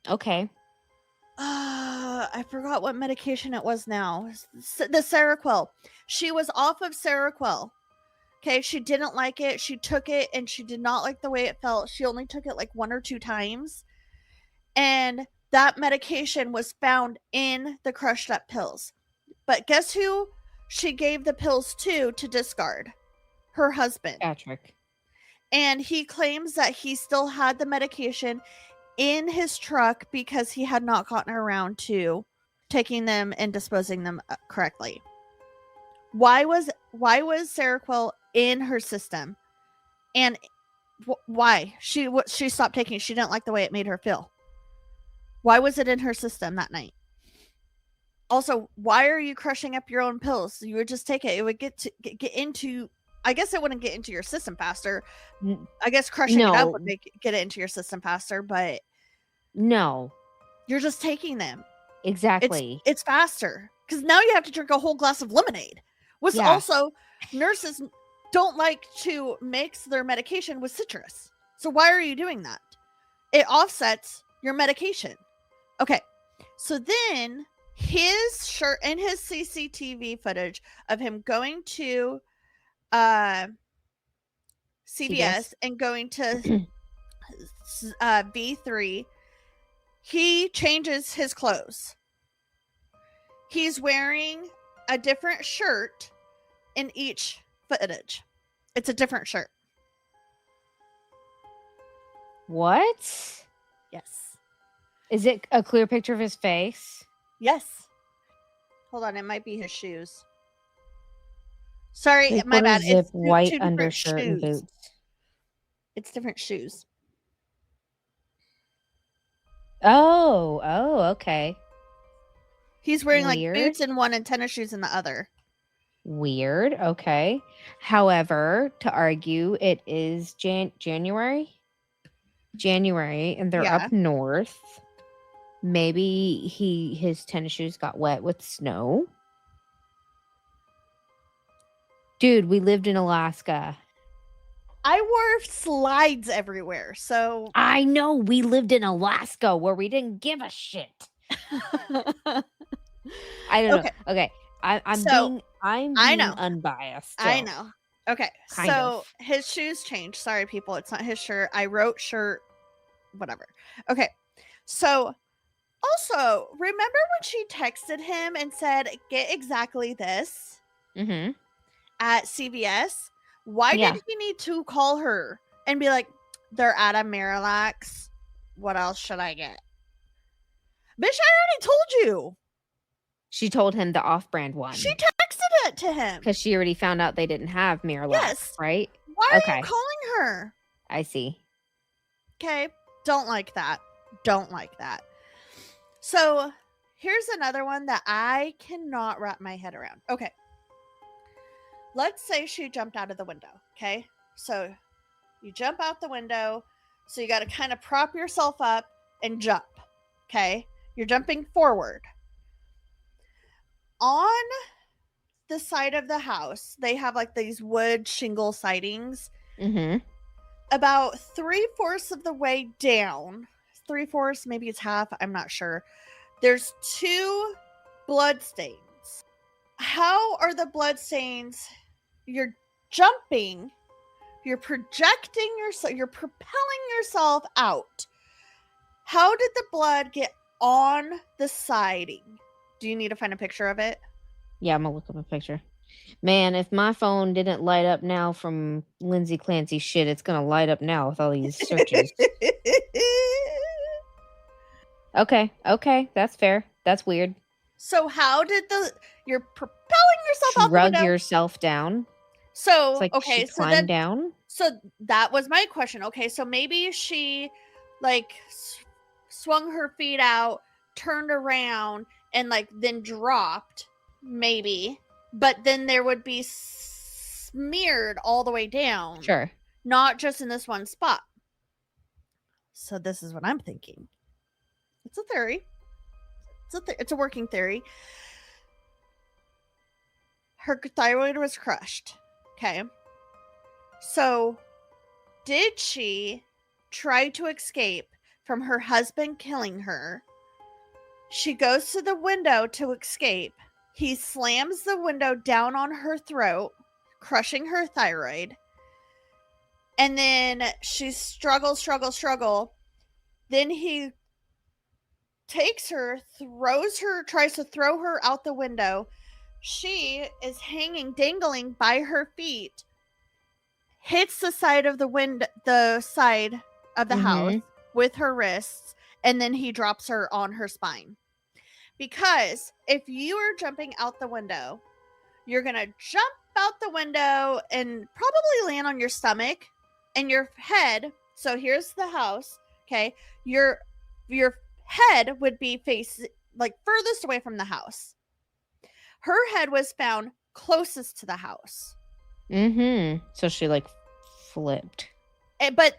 okay. I forgot what medication it was now. The Seroquel. She was off of Seroquel. Okay, she didn't like it. She took it and she did not like the way it felt. She only took it like 1 or 2 times. And that medication was found in the crushed up pills. But guess who she gave the pills to discard? Her husband. Patrick. And he claims that he still had the medication in his truck because he had not gotten around to taking them and disposing them correctly. Why was Seroquel in her system? And why? She stopped taking it. She didn't like the way it made her feel. Why was it in her system that night? Also, why are you crushing up your own pills? You would just take it. It would get into I guess it wouldn't get into your system faster. N- I guess crushing it up No. would get it into your system faster, but No, you're just taking them. exactly. It's faster because now you have to drink a whole glass of lemonade. Which Yeah. also, nurses don't like to mix their medication with citrus. So why are you doing that? It offsets your medication. Okay, so then his shirt and his CCTV footage of him going to CVS and going to B3, he changes his clothes. He's wearing a different shirt in each footage. It's a different shirt. What? Yes. Is it a clear picture of his face? Yes. Hold on, it might be his shoes. Sorry, my Three-quarter bad. zip, It's white two different undershirt and shoes. boots. It's different shoes. Oh, okay. He's wearing like Weird. boots in one and tennis shoes in the other. Weird. Okay. However, to argue, it is January, and they're Yeah. up north. Maybe his tennis shoes got wet with snow. Dude, we lived in Alaska. I wore slides everywhere, so I know we lived in Alaska where we didn't give a shit. I don't know. Okay. I'm So, being I know. unbiased. I still. know. Okay, Kind so of. his shoes changed. Sorry, people, it's not his shirt. I wrote shirt, whatever. Okay, so also remember when she texted him and said, "Get exactly this" Mm-hmm. at CVS? Why Yeah. did he need to call her and be like, "They're out of Miralax. What else should I get?" Bitch, I already told you. She told him the off-brand one. She texted it to him. Because she already found out they didn't have Miralax, Yes. right? Why are Okay. you calling her? I see. Okay, don't like that. Don't like that. So here's another one that I cannot wrap my head around. Okay. Let's say she jumped out of the window. Okay. So you jump out the window. So you got to kind of prop yourself up and jump. Okay. You're jumping forward. On the side of the house, they have like these wood shingle sidings. Mm-hmm. About 3/4 of the way down, 3/4, maybe it's half, I'm not sure. There's 2 blood stains. How are the blood stains? You're jumping, you're projecting yourself, you're propelling yourself out. How did the blood get on the siding? Do you need to find a picture of it? Yeah, I'm gonna look up a picture. Man, if my phone didn't light up now from Lindsay Clancy shit, it's gonna light up now with all these searches. Okay, that's fair. That's weird. So how did you're propelling yourself out the Shrug window? yourself down. So It's like okay, she so climbed then down. so that was my question. Okay, so maybe she like swung her feet out, turned around, and like then dropped, maybe. But then there would be smeared all the way down. Sure. Not just in this one spot. So this is what I'm thinking. It's a theory. It's a working theory. Her thyroid was crushed. Okay. So, did she try to escape from her husband killing her? She goes to the window to escape. He slams the window down on her throat, crushing her thyroid. And then she struggles. Then he takes her, tries to throw her out the window. She is hanging, dangling by her feet, hits the side of the house with her wrists, and then he drops her on her spine. Because if you are jumping out the window, you're going to jump out the window and probably land on your stomach and your head. So here's the house. Okay. Your head would be facing like furthest away from the house. Her head was found closest to the house. So she like flipped. But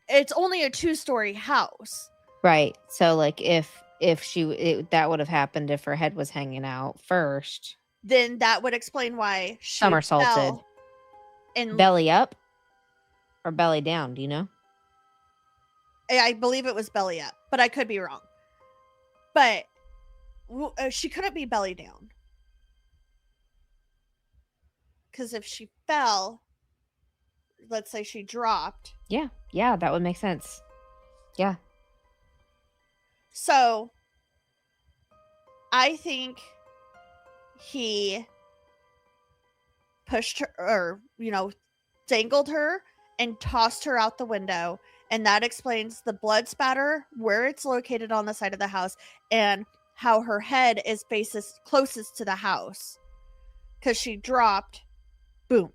it's only a 2-story house. Right. So like if that would have happened if her head was hanging out first. Then that would explain why she Somersaulted. fell and Belly up or belly down, do you know? I believe it was belly up, but I could be wrong. But she couldn't be belly down. Because if she fell, let's say she dropped. Yeah, that would make sense. Yeah. So, I think he pushed her, or, dangled her and tossed her out the window. And that explains the blood spatter, where it's located on the side of the house, and how her head is faces closest to the house. Because she dropped, boom.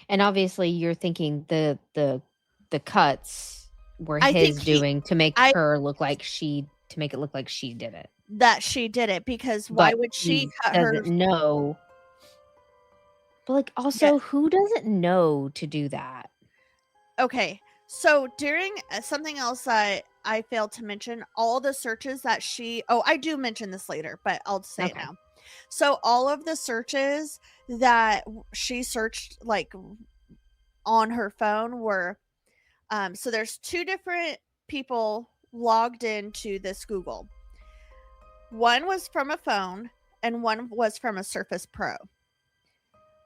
And obviously you're thinking the cuts were his doing to make her look like to make it look like she did it. That she did it, because why would she cut her? Doesn't know. But like also, who doesn't know to do that? Okay. So during something else that I failed to mention, all the searches that I do mention this later, but I'll say it now. So all of the searches that she searched like on her phone were, so there's 2 different people logged into this Google. One was from a phone and one was from a Surface Pro.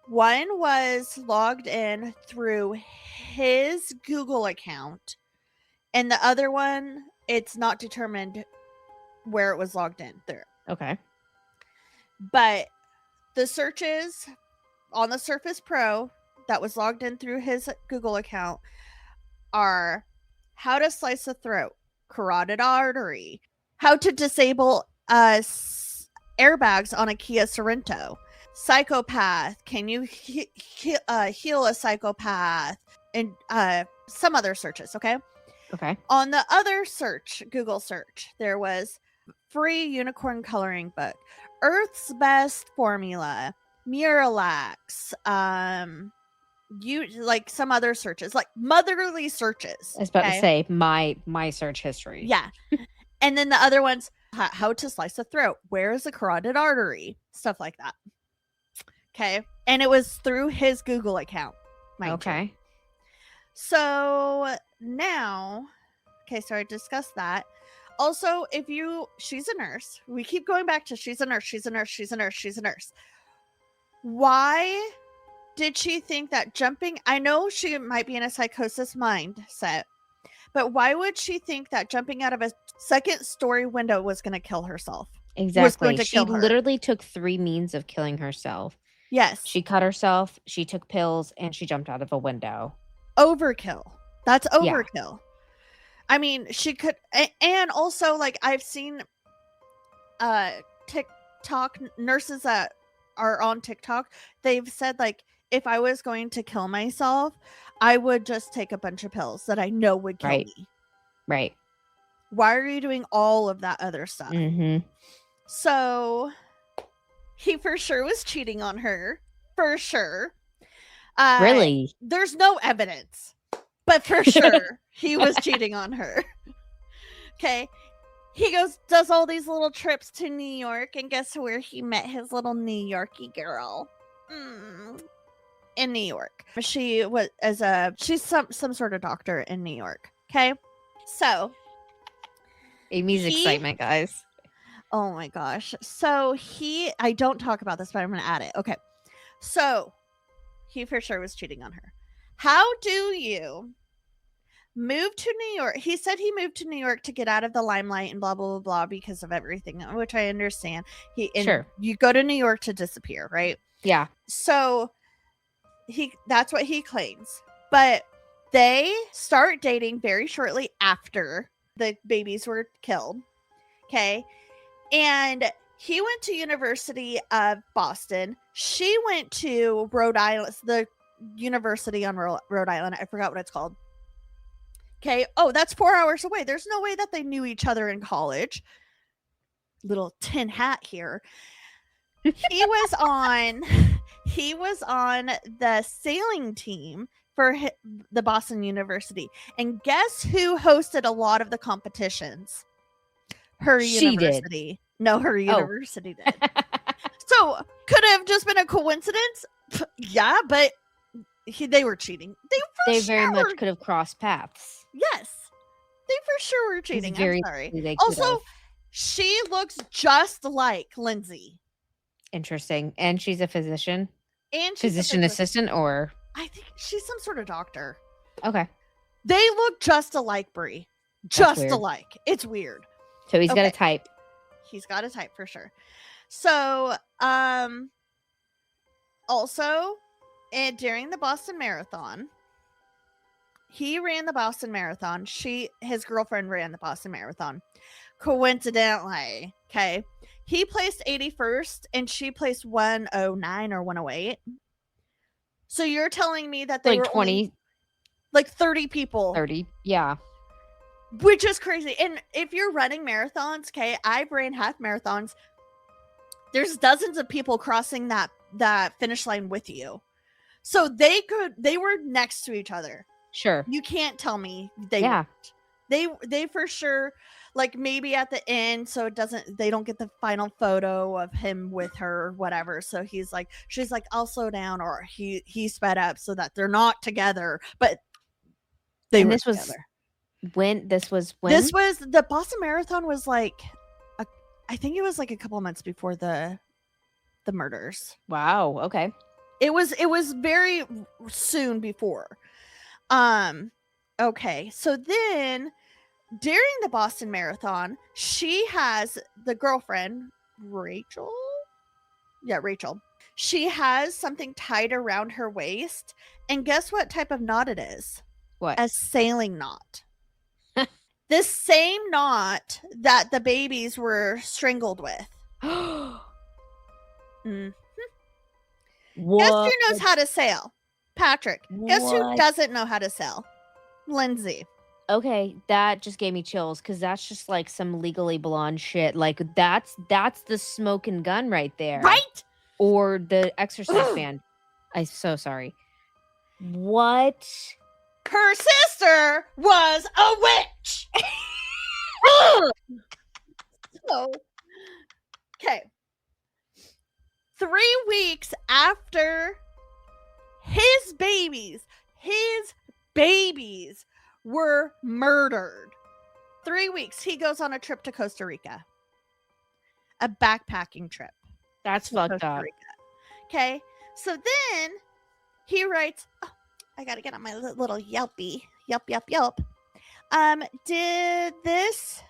One was logged in through his Google account, and the other one, it's not determined where it was logged in through. Okay. But the searches on the Surface Pro that was logged in through his Google account are how to slice a throat, carotid artery, how to disable airbags on a Kia Sorento, psychopath, can you heal a psychopath, and some other searches. Okay. On the other Google search, there was free unicorn coloring book, Earth's Best Formula, Miralax, like some other searches, like motherly searches. I was about to say my search history. Yeah. And then the other ones, how to slice a throat, where is the carotid artery, stuff like that. Okay. And it was through his Google account. Okay. So now, so I discussed that. Also, she's a nurse. We keep going back to she's a nurse. Why did she think that jumping, I know she might be in a psychosis mindset, but why would she think that jumping out of a 2nd-story window was going to kill herself? Exactly. She literally took 3 means of killing herself. Yes. She cut herself, she took pills, and she jumped out of a window. Overkill. That's overkill. Yeah. I mean, she could, and also, like, I've seen TikTok nurses that are on TikTok. They've said, like, if I was going to kill myself, I would just take a bunch of pills that I know would kill me. Right. Why are you doing all of that other stuff? Mm-hmm. So he for sure was cheating on her. For sure. Really? There's no evidence, but for sure he was cheating on her. Okay. He does all these little trips to New York, and guess where he met his little New Yorkie girl? In New York. She was she's some sort of doctor in New York. Okay. So Amy's excitement, guys. Oh my gosh. So I don't talk about this, but I'm going to add it. Okay. So he for sure was cheating on her. How do you move to New York? He said he moved to New York to get out of the limelight and blah, blah, blah, blah, because of everything, which I understand. Sure. You go to New York to disappear, right? Yeah. So that's what he claims. But they start dating very shortly after the babies were killed. Okay. And he went to University of Boston. She went to Rhode Island, the university on Rhode Island. I forgot what it's called. Okay. Oh, that's 4 hours away. There's no way that they knew each other in college. Little tin hat here. He was on He was on the sailing team for the Boston University. And guess who hosted a lot of the competitions? Her She university. No, her Oh. university did. So, could it have just been a coincidence? Yeah, but they were cheating. They very much could have crossed paths. Yes. They for sure were It's cheating. very I'm sorry. likely they could Also, have. she looks just like Lindsay. Interesting. And she's a physician? And she's a Physician physician. assistant or? I think she's some sort of doctor. Okay. They look just alike, Brie. That's Just weird. alike. It's weird. So he's got Okay. a type. He's got a type for sure. So, also, during the Boston Marathon, he ran the Boston Marathon. His girlfriend ran the Boston Marathon. Coincidentally, okay, he placed 81st and she placed 109 or 108. So you're telling me that they Like were 20, only, like 30 people, 30. Yeah. which is crazy. And if you're running marathons, okay, I've ran half marathons. There's dozens of people crossing that finish line with you. So they were next to each other. Sure. You can't tell me they Yeah. weren't. They for sure, like maybe at the end, so they don't get the final photo of him with her or whatever. So she's like, I'll slow down, or he sped up so that they're not together. But And were this was together. This was This was the Boston Marathon was like, I think it was like a couple months before the murders. Wow. Okay. It was very soon before. Okay. So then during the Boston Marathon, she has the girlfriend, Rachel. Yeah, Rachel. She has something tied around her waist. And guess what type of knot it is? What? A sailing knot. This same knot that the babies were strangled with. What? Guess who knows how to sail? Patrick. Guess who What? doesn't know how to sail? Lindsay. Okay, that just gave me chills because that's just like some Legally Blonde shit. Like that's the smoking gun right there, Right? Or the Exorcist band. I'm so sorry. What? Her sister was a witch. So, okay. 3 weeks after his babies were murdered. 3 weeks. He goes on a trip to Costa Rica. A backpacking trip. That's to fucked Costa up. Rica. Okay. So then he writes, oh, I got to get on my little Yelpy. Yelp. Did this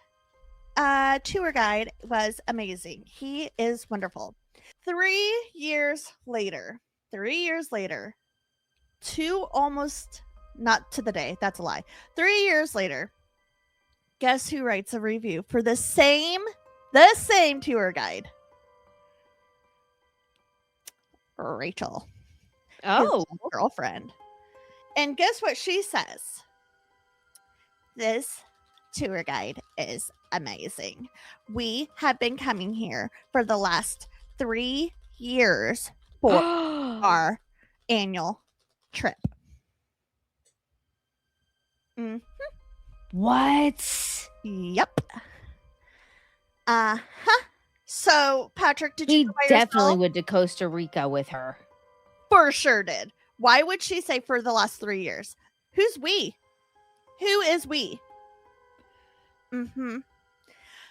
tour guide was amazing. He is wonderful. 3 years later, not to the day, that's a lie. 3 years later, guess who writes a review for the same tour guide? Rachel. Oh, His girlfriend. And guess what she says? This tour guide is amazing. We have been coming here for the last 3 years for our annual trip. What? Yep. So, Patrick, did He you go by definitely yourself? went to Costa Rica with her. For sure did. Why would she say for the last 3 years? Who's we? Who is we?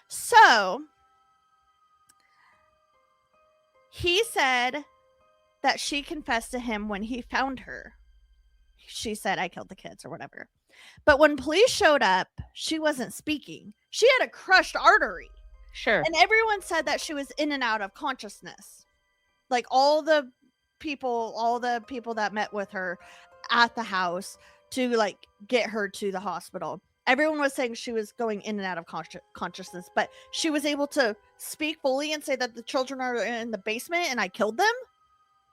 So, he said that she confessed to him when he found her. She said, I killed the kids or whatever. But when police showed up, she wasn't speaking. She had a crushed artery. Sure. And everyone said that she was in and out of consciousness. Like all the people that met with her at the house to like get her to the hospital. Everyone was saying she was going in and out of consciousness, but she was able to speak fully and say that the children are in the basement and I killed them.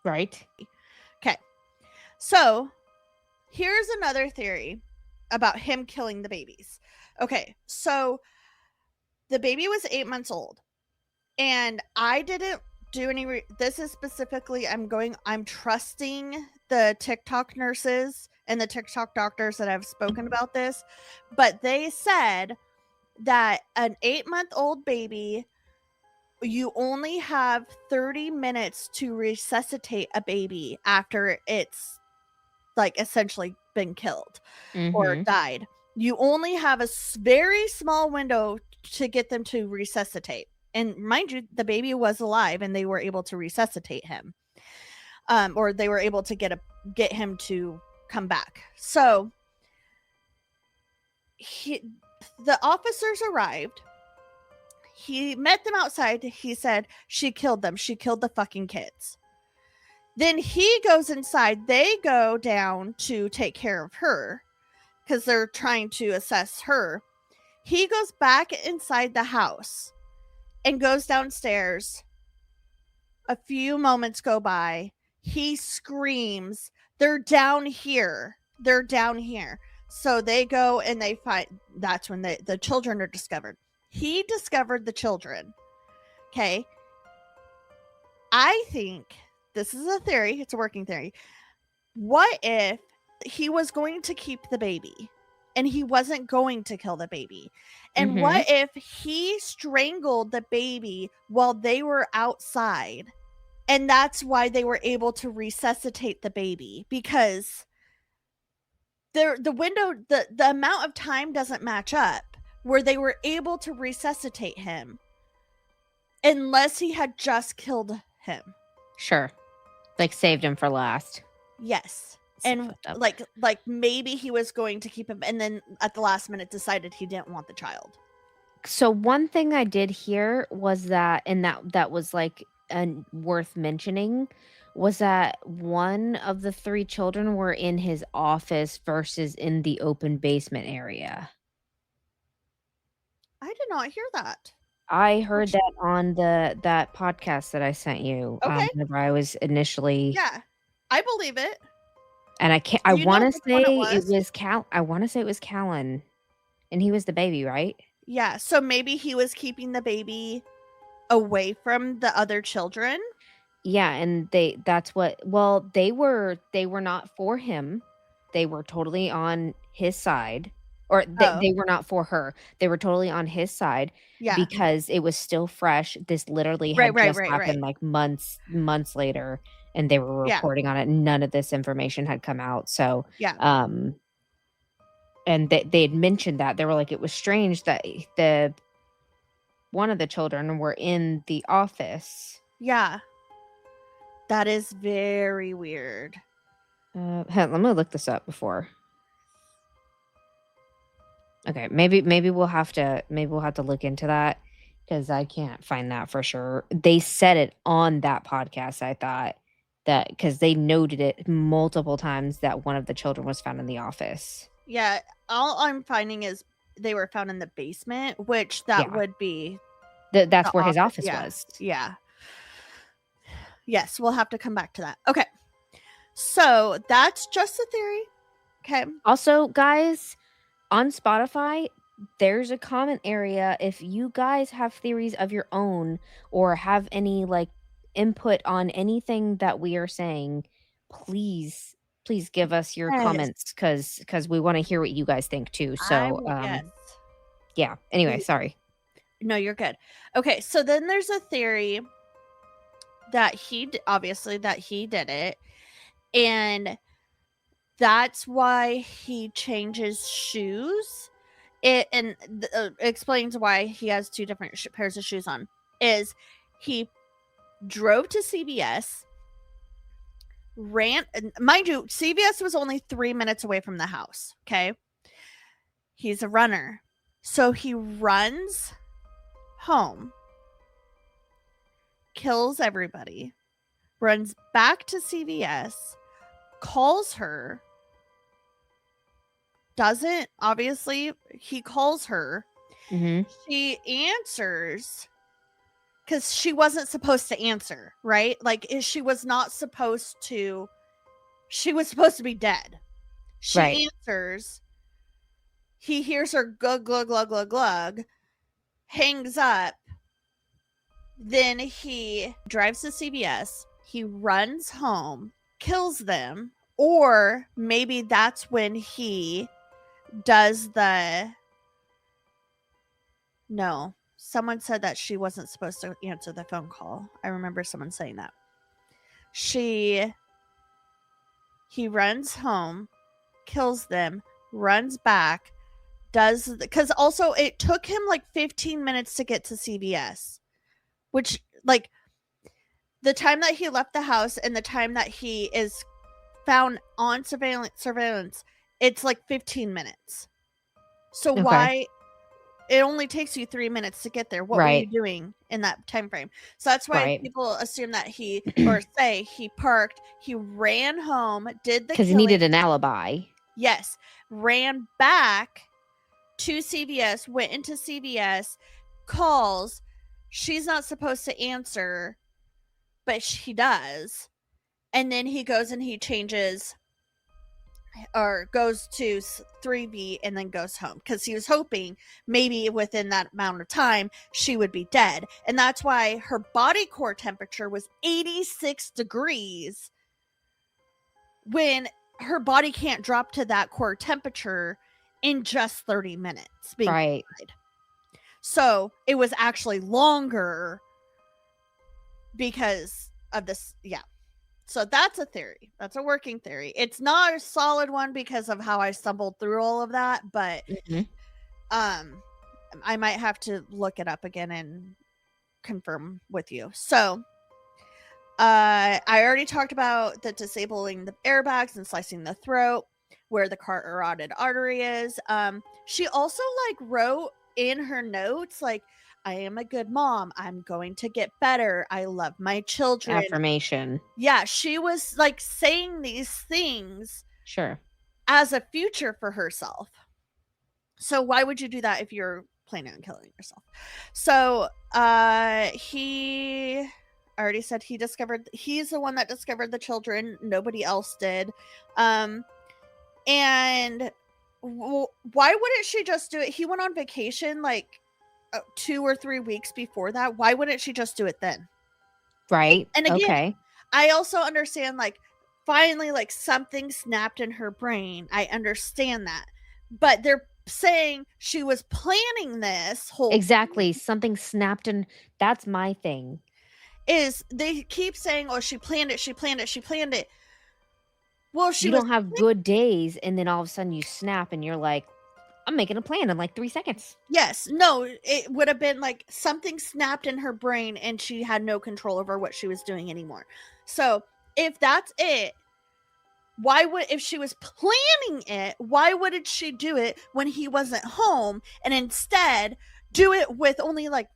Right. Okay. So here's another theory about him killing the babies. Okay. So the baby was 8 months old and I didn't do any this is specifically I'm trusting the TikTok nurses and the TikTok doctors that have spoken about this, but they said that an 8-month-old baby, you only have 30 minutes to resuscitate a baby after it's like essentially been killed or Mm-hmm. died. You only have a very small window to get them to resuscitate. And mind you, the baby was alive and they were able to resuscitate him. Or they were able to get him to come back. So the officers arrived. He met them outside. He said, she killed them. She killed the fucking kids. Then he goes inside. They go down to take care of her because they're trying to assess her. He goes back inside the house and goes downstairs. A few moments go by. He screams, they're down here. They're down here. So they go and they find, that's when the children are discovered. He discovered the children. Okay. I think this is a theory. It's a working theory. What if he was going to keep the baby and he wasn't going to kill the baby? And Mhm. what if he strangled the baby while they were outside? And that's why they were able to resuscitate the baby, because the window, the amount of time doesn't match up where they were able to resuscitate him unless he had just killed him. Sure. Like saved him for last. Yes. So And fucked up. like maybe he was going to keep him and then at the last minute decided he didn't want the child. So one thing I did hear was that, and that was like worth mentioning, was that one of the 3 children were in his office versus in the open basement area. I did not hear that. I heard that on that podcast that I sent you. Okay. Whenever I was initially, Yeah. I believe it. and I can't. I Do you know want to which one say it was? it was Cal. I want to say it was Callan, and he was the baby, right? Yeah, so maybe he was keeping the baby away from the other children. Yeah, and that's what. Well, they were not for him. They were totally on his side, or they were not for her. They were totally on his side. Yeah. Because it was still fresh. This literally Right, had just right. happened like months later, and they were Yeah. reporting on it. None of this information had come out. So Yeah. and they had mentioned that. They were like, it was strange that one of the children were in the office. Yeah. That is very weird. Let me look this up before. Okay, maybe we'll have to look into that because I can't find that for sure. They said it on that podcast. I thought that because they noted it multiple times that one of the children was found in the office. Yeah, all I'm finding is they were found in the basement, which would be that's where his office was. Yeah. Yes, we'll have to come back to that. Okay. So that's just a theory. Okay. Also, guys, on Spotify, there's a comment area. If you guys have theories of your own or have any like input on anything that we are saying, please give us your comments because we want to hear what you guys think too. So yes. Yeah. Anyway, sorry. No, you're good. Okay, so then there's a theory that he did it, and that's why he changes shoes. It explains why he has 2 different pairs of shoes on. Is he drove to CVS, ran, mind you, CVS was only 3 minutes away from the house. Okay, he's a runner, so he runs home, kills everybody, runs back to CVS, calls her, he calls her. Mm-hmm. She answers because she wasn't supposed to answer, right? like she was supposed to be dead. She answers, he hears her glug glug glug glug glug, hangs up, Then he drives to CVS. He runs home, kills them, or maybe that's when he does the. No, someone said that she wasn't supposed to answer the phone call. I remember someone saying that. He runs home, kills them, runs back, does because also it took him like 15 minutes to get to CVS, which like the time that he left the house and the time that he is found on surveillance, it's like 15 minutes. So Okay. why it only takes you 3 minutes to get there? What were you Right. doing in that time frame? So that's why Right. people assume that he or say he parked, he ran home, did the Because he killing. needed an alibi. Yes, ran back to CVS, went into CVS, calls. She's not supposed to answer, but she does. And then he goes and he changes or goes to 3B and then goes home because he was hoping maybe within that amount of time she would be dead. And that's why her body core temperature was 86 degrees when her body can't drop to that core temperature in just 30 minutes being Right. fried. So it was actually longer because of this. Yeah. So that's a theory. That's a working theory. It's not a solid one because of how I stumbled through all of that, but I might have to look it up again and confirm with you. So I already talked about the disabling the airbags and slicing the throat where the carotid artery is. She also like wrote in her notes like, I am a good mom. I'm going to get better. I love my children. Affirmation. Yeah, she was like saying these things Sure. as a future for herself. So why would you do that if you're planning on killing yourself? So he already said he's the one that discovered the children. Nobody else did. And why wouldn't she just do it? He went on vacation like 2 or 3 weeks before that. Why wouldn't she just do it then? Right. And again, okay. I also understand like finally like something snapped in her brain. I understand that. But they're saying she was planning this whole Exactly. Something snapped and that's my thing. Is they keep saying, oh, she planned it. Well, she You was don't have good days and then all of a sudden you snap and you're like, I'm making a plan in like 3 seconds. Yes, no, it would have been like something snapped in her brain and she had no control over what she was doing anymore. So if that's it, if she was planning it, why wouldn't she do it when he wasn't home and instead do it with only like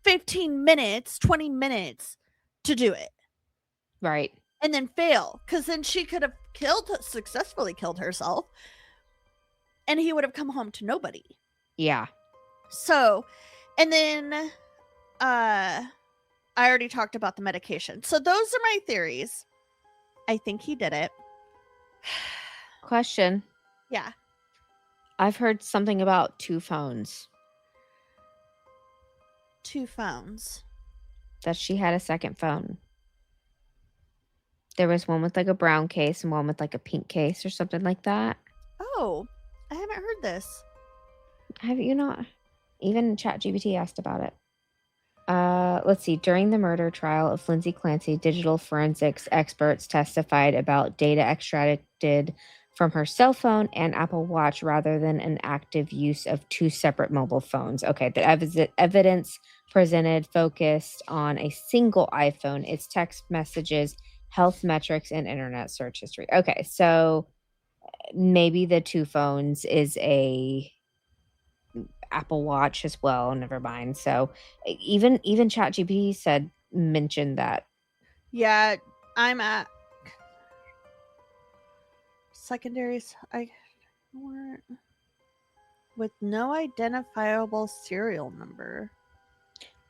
15 minutes, 20 minutes to do it? Right. And then fail, because then she could have successfully killed herself and he would have come home to nobody. Yeah. So, and then I already talked about the medication. So those are my theories. I think he did it. Question. Yeah. I've heard something about 2 phones. 2 phones. That she had a second phone. There was one with like a brown case and one with like a pink case or something like that. Oh, I haven't heard this. Have you not? Even ChatGPT asked about it. Let's see. During the murder trial of Lindsay Clancy, digital forensics experts testified about data extracted from her cell phone and Apple Watch rather than an active use of 2 separate mobile phones. Okay, the evidence presented focused on a single iPhone, its text messages, health metrics, and internet search history. Okay, so maybe the 2 phones is a Apple Watch as well. Never mind. So even ChatGPT mentioned that. Yeah, I'm at secondaries. With no identifiable serial number.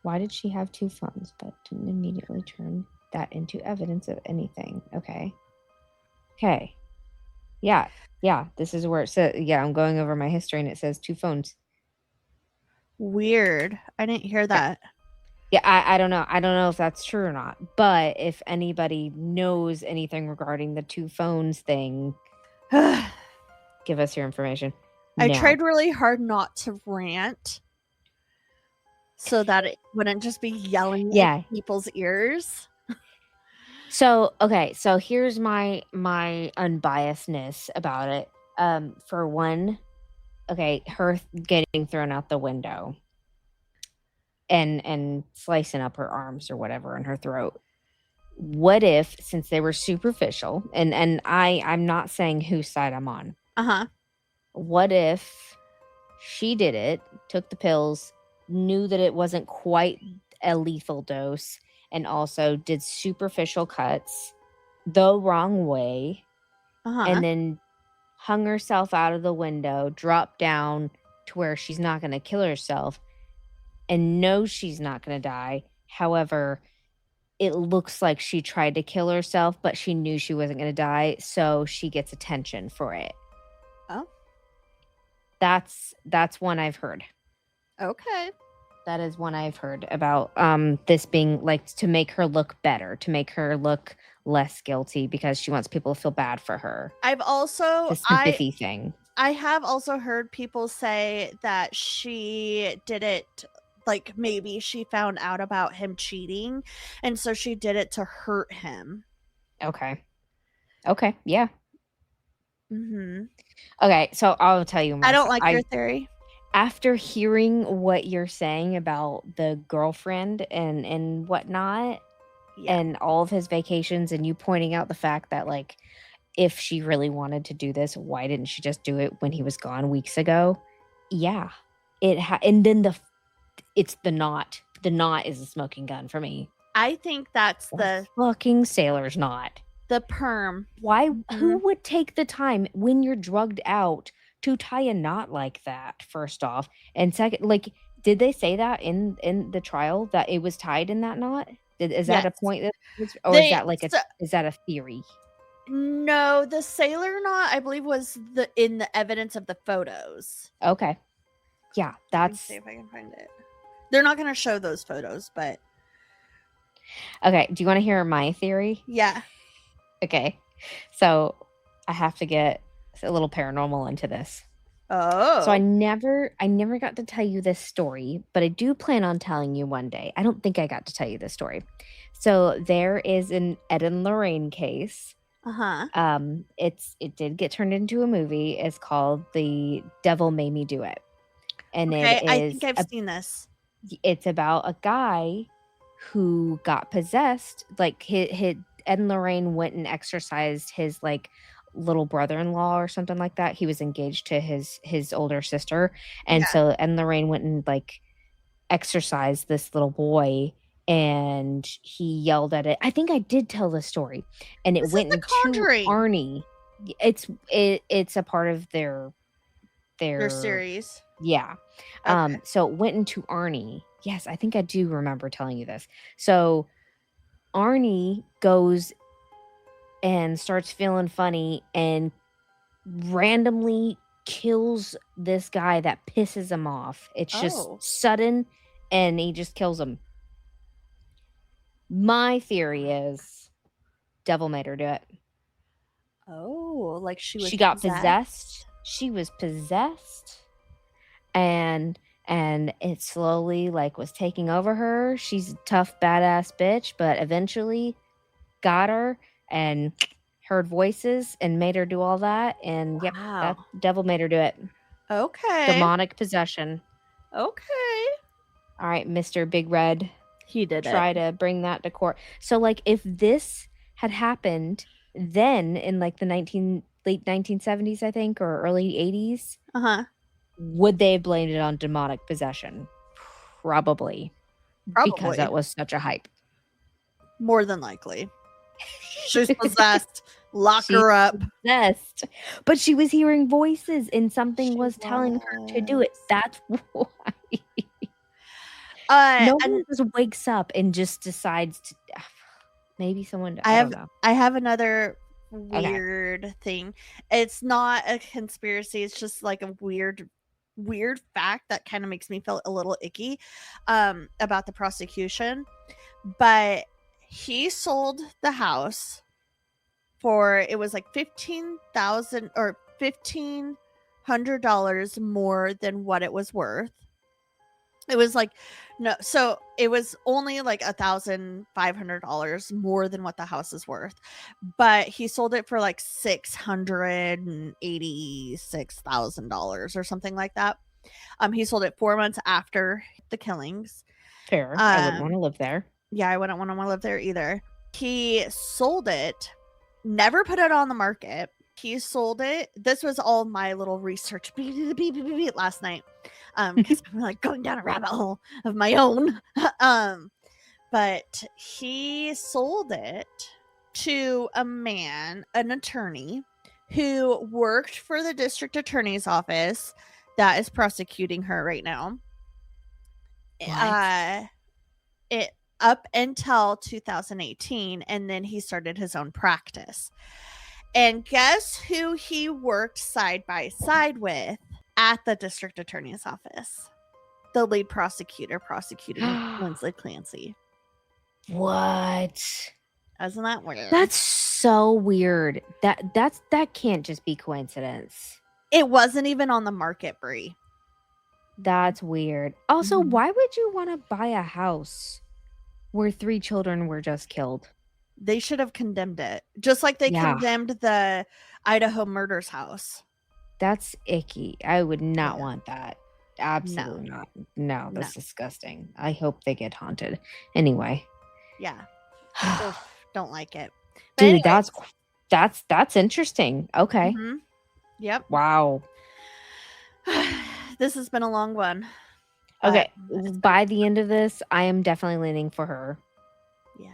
Why did she have 2 phones but didn't immediately turn that into evidence of anything? Okay. Yeah. This is where it says. Yeah, I'm going over my history and it says 2 phones. Weird. I didn't hear that. Yeah, I don't know. I don't know if that's true or not. But if anybody knows anything regarding the 2 phones thing, I give us your information now. tried really hard not to rant so that it wouldn't just be yelling Yeah. in people's ears. So, okay, so here's my unbiasedness about it. For one, okay, her getting thrown out the window and slicing up her arms or whatever in her throat. What if, since they were superficial, and I'm not saying whose side I'm on. Uh-huh. What if she did it, took the pills, knew that it wasn't quite a lethal dose, and also did superficial cuts the wrong way, Uh-huh. and then hung herself out of the window, dropped down to where she's not going to kill herself, and knows she's not going to die. However, it looks like she tried to kill herself, but she knew she wasn't going to die, so she gets attention for it. Oh. That's one I've heard. Okay. That is one I've heard about this being like to make her look better, to make her look less guilty because she wants people to feel bad for her. I've also The sympathy thing. I have also heard people say that she did it, like maybe she found out about him cheating and so she did it to hurt him. Okay, yeah. Mm-hmm. Okay, so I'll tell you. I don't like your theory. After hearing what you're saying about the girlfriend and whatnot, Yeah. and all of his vacations, and you pointing out the fact that, like, if she really wanted to do this, why didn't she just do it when he was gone weeks ago? Yeah, and then it's the knot. The knot is a smoking gun for me. I think that's the fucking sailor's knot. The perm. Why? Who would take the time when you're drugged out to tie a knot like that? First off, and second, like, did they say that in the trial that it was tied in that knot? Is that a point that, or is that like is that a theory? No, the sailor knot, I believe, was in the evidence of the photos. Okay, yeah, Let me see if I can find it. They're not going to show those photos, but okay. Do you want to hear my theory? Yeah. Okay, so I have to get a little paranormal into this. Oh. So I never got to tell you this story, but I do plan on telling you one day. I don't think I got to tell you this story. So there is an Ed and Lorraine case. Uh-huh. It did get turned into a movie. It's called The Devil Made Me Do It. And okay, it is I think I've seen this. It's about a guy who got possessed. Like Ed and Lorraine went and exorcised his like little brother-in-law or something like that. He was engaged to his older sister, and so Ed and Lorraine went and like exorcised this little boy, and he yelled at it. I think I did tell the story, and it went into Arnie. It's a part of their series. Yeah. Okay. So it went into Arnie. Yes, I think I do remember telling you this. So Arnie goes and starts feeling funny and randomly kills this guy that pisses him off. It's just sudden, and he just kills him. My theory is devil made her do it. Oh, like she got possessed. She was possessed, and it slowly like was taking over her. She's a tough, badass bitch, but eventually got her and heard voices and made her do all that. And yep, that devil made her do it. Okay. Demonic possession. Okay. All right, Mr. Big Red. He did try to bring that to court. So like if this had happened then in like the late 1970s, I think, or early 80s, would they have blamed it on demonic possession? Probably. Because that was such a hype. More than likely. She's possessed. Lock her up. Possessed. But she was hearing voices and something was telling her to do it. That's why. No one just wakes up and just decides to. Maybe someone. I don't know. I have another weird thing. It's not a conspiracy. It's just like a weird weird fact that kind of makes me feel a little icky about the prosecution, but he sold the house for, it was like $15,000 or $1,500 more than what it was worth. It was like, no, so it was only like $1,500 more than what the house is worth, but he sold it for like $686,000 or something like that. He sold it 4 months after the killings. Fair. I wouldn't want to live there. Yeah, I wouldn't want to live there either. He sold it, never put it on the market. He sold it. This was all my little research last night. Because I'm like going down a rabbit hole of my own. But he sold it to a man, an attorney, who worked for the district attorney's office that is prosecuting her right now. It up until 2018, and then he started his own practice. And guess who he worked side by side with at the district attorney's office? The lead prosecutor prosecuting Lindsay Clancy. What? Isn't that weird? That's so weird. That can't just be coincidence. It wasn't even on the market, Brie. That's weird. Also, why would you want to buy a house where 3 children were just killed? They should have condemned it, just like they condemned the Idaho murders house. That's icky. I would not want that. Absolutely not. No, that's disgusting. I hope they get haunted. Anyway. Yeah. Don't like it. But dude, anyways. that's interesting. Okay. Yep. Wow. This has been a long one. Okay. By the end of this, I am definitely leaning for her. Yeah.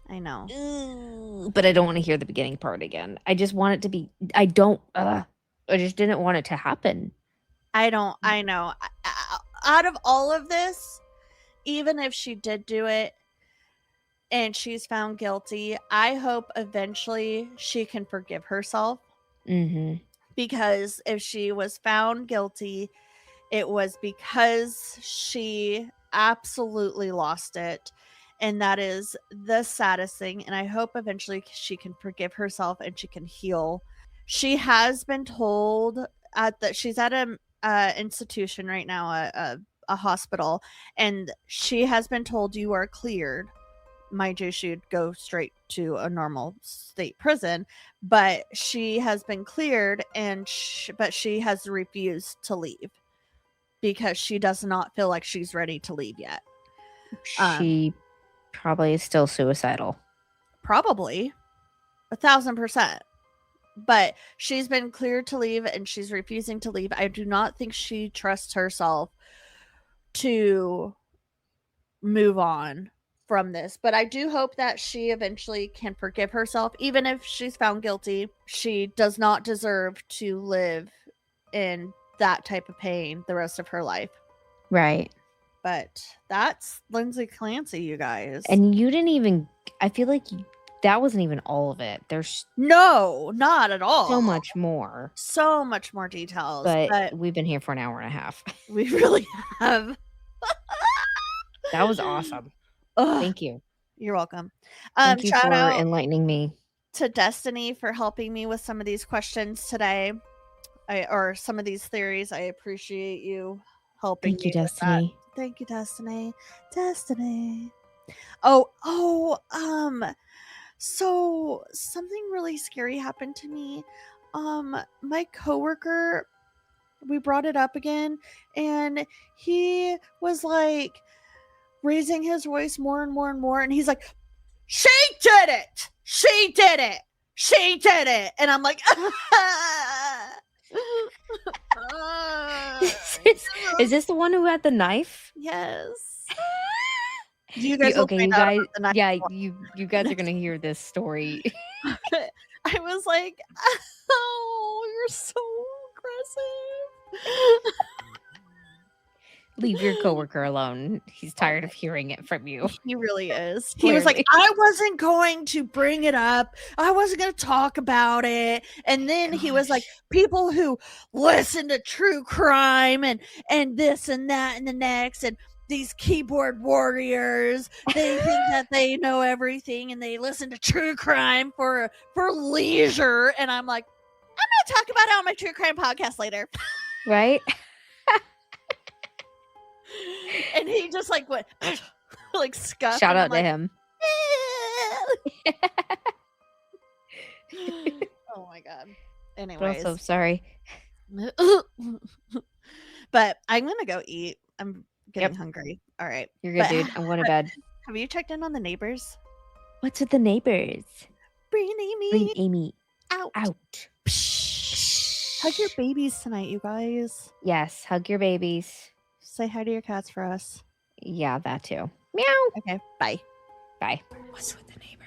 I know. But I don't want to hear the beginning part again. I just want it to be, I just didn't want it to happen. I know. Out of all of this, even if she did do it and she's found guilty, I hope eventually she can forgive herself. Because if she was found guilty, it was because she absolutely lost it. And that is the saddest thing. And I hope eventually she can forgive herself and she can heal. She has been told that she's at a institution right now, a hospital, and she has been told, you are cleared. Mind you, she'd go straight to a normal state prison, but she has been cleared, and but she has refused to leave because she does not feel like she's ready to leave yet. She probably is still suicidal. Probably 1,000%. But she's been cleared to leave and she's refusing to leave. I do not think she trusts herself to move on from this. But I do hope that she eventually can forgive herself. Even if she's found guilty, she does not deserve to live in that type of pain the rest of her life. Right. But that's Lindsay Clancy, you guys. And you didn't even, I feel like that wasn't even all of it. There's no, not at all. So much more. So much more details. But we've been here for an hour and a half. We really have. That was awesome. Thank you. You're welcome. Thank you shout for out enlightening me. To Destiny for helping me with some of these questions today. Or some of these theories. I appreciate you helping me. Thank you, Destiny. Thank you, Destiny. Destiny. So something really scary happened to me. My coworker, we brought it up again, and he was like raising his voice more and more and more, and he's like, she did it! She did it! She did it! And I'm like, is this the one who had the knife? Yes. You guys you guys, you guys are gonna hear this story. I was like, oh, you're so aggressive. Leave your coworker alone. He's tired of hearing it from you. He really is. He was like, I wasn't going to bring it up. I wasn't going to talk about it. And then he was like, people who listen to true crime and this and that and the next and these keyboard warriors, they think that they know everything and they listen to true crime for leisure. And I'm like, I'm going to talk about it on my true crime podcast later. Right? And he just like went like scuffed. Shout out to him. Oh my god. But Anyways. also sorry. But I'm gonna go eat. I'm getting hungry. All right. You're good, dude. I'm going to bed. Have you checked in on the neighbors? What's with the neighbors? Bring Amy Bring Amy out. out. Hug your babies tonight, you guys. Yes, hug your babies. Say hi to your cats for us. Yeah, that too. Meow. Okay, bye. Bye. What's with the neighbors?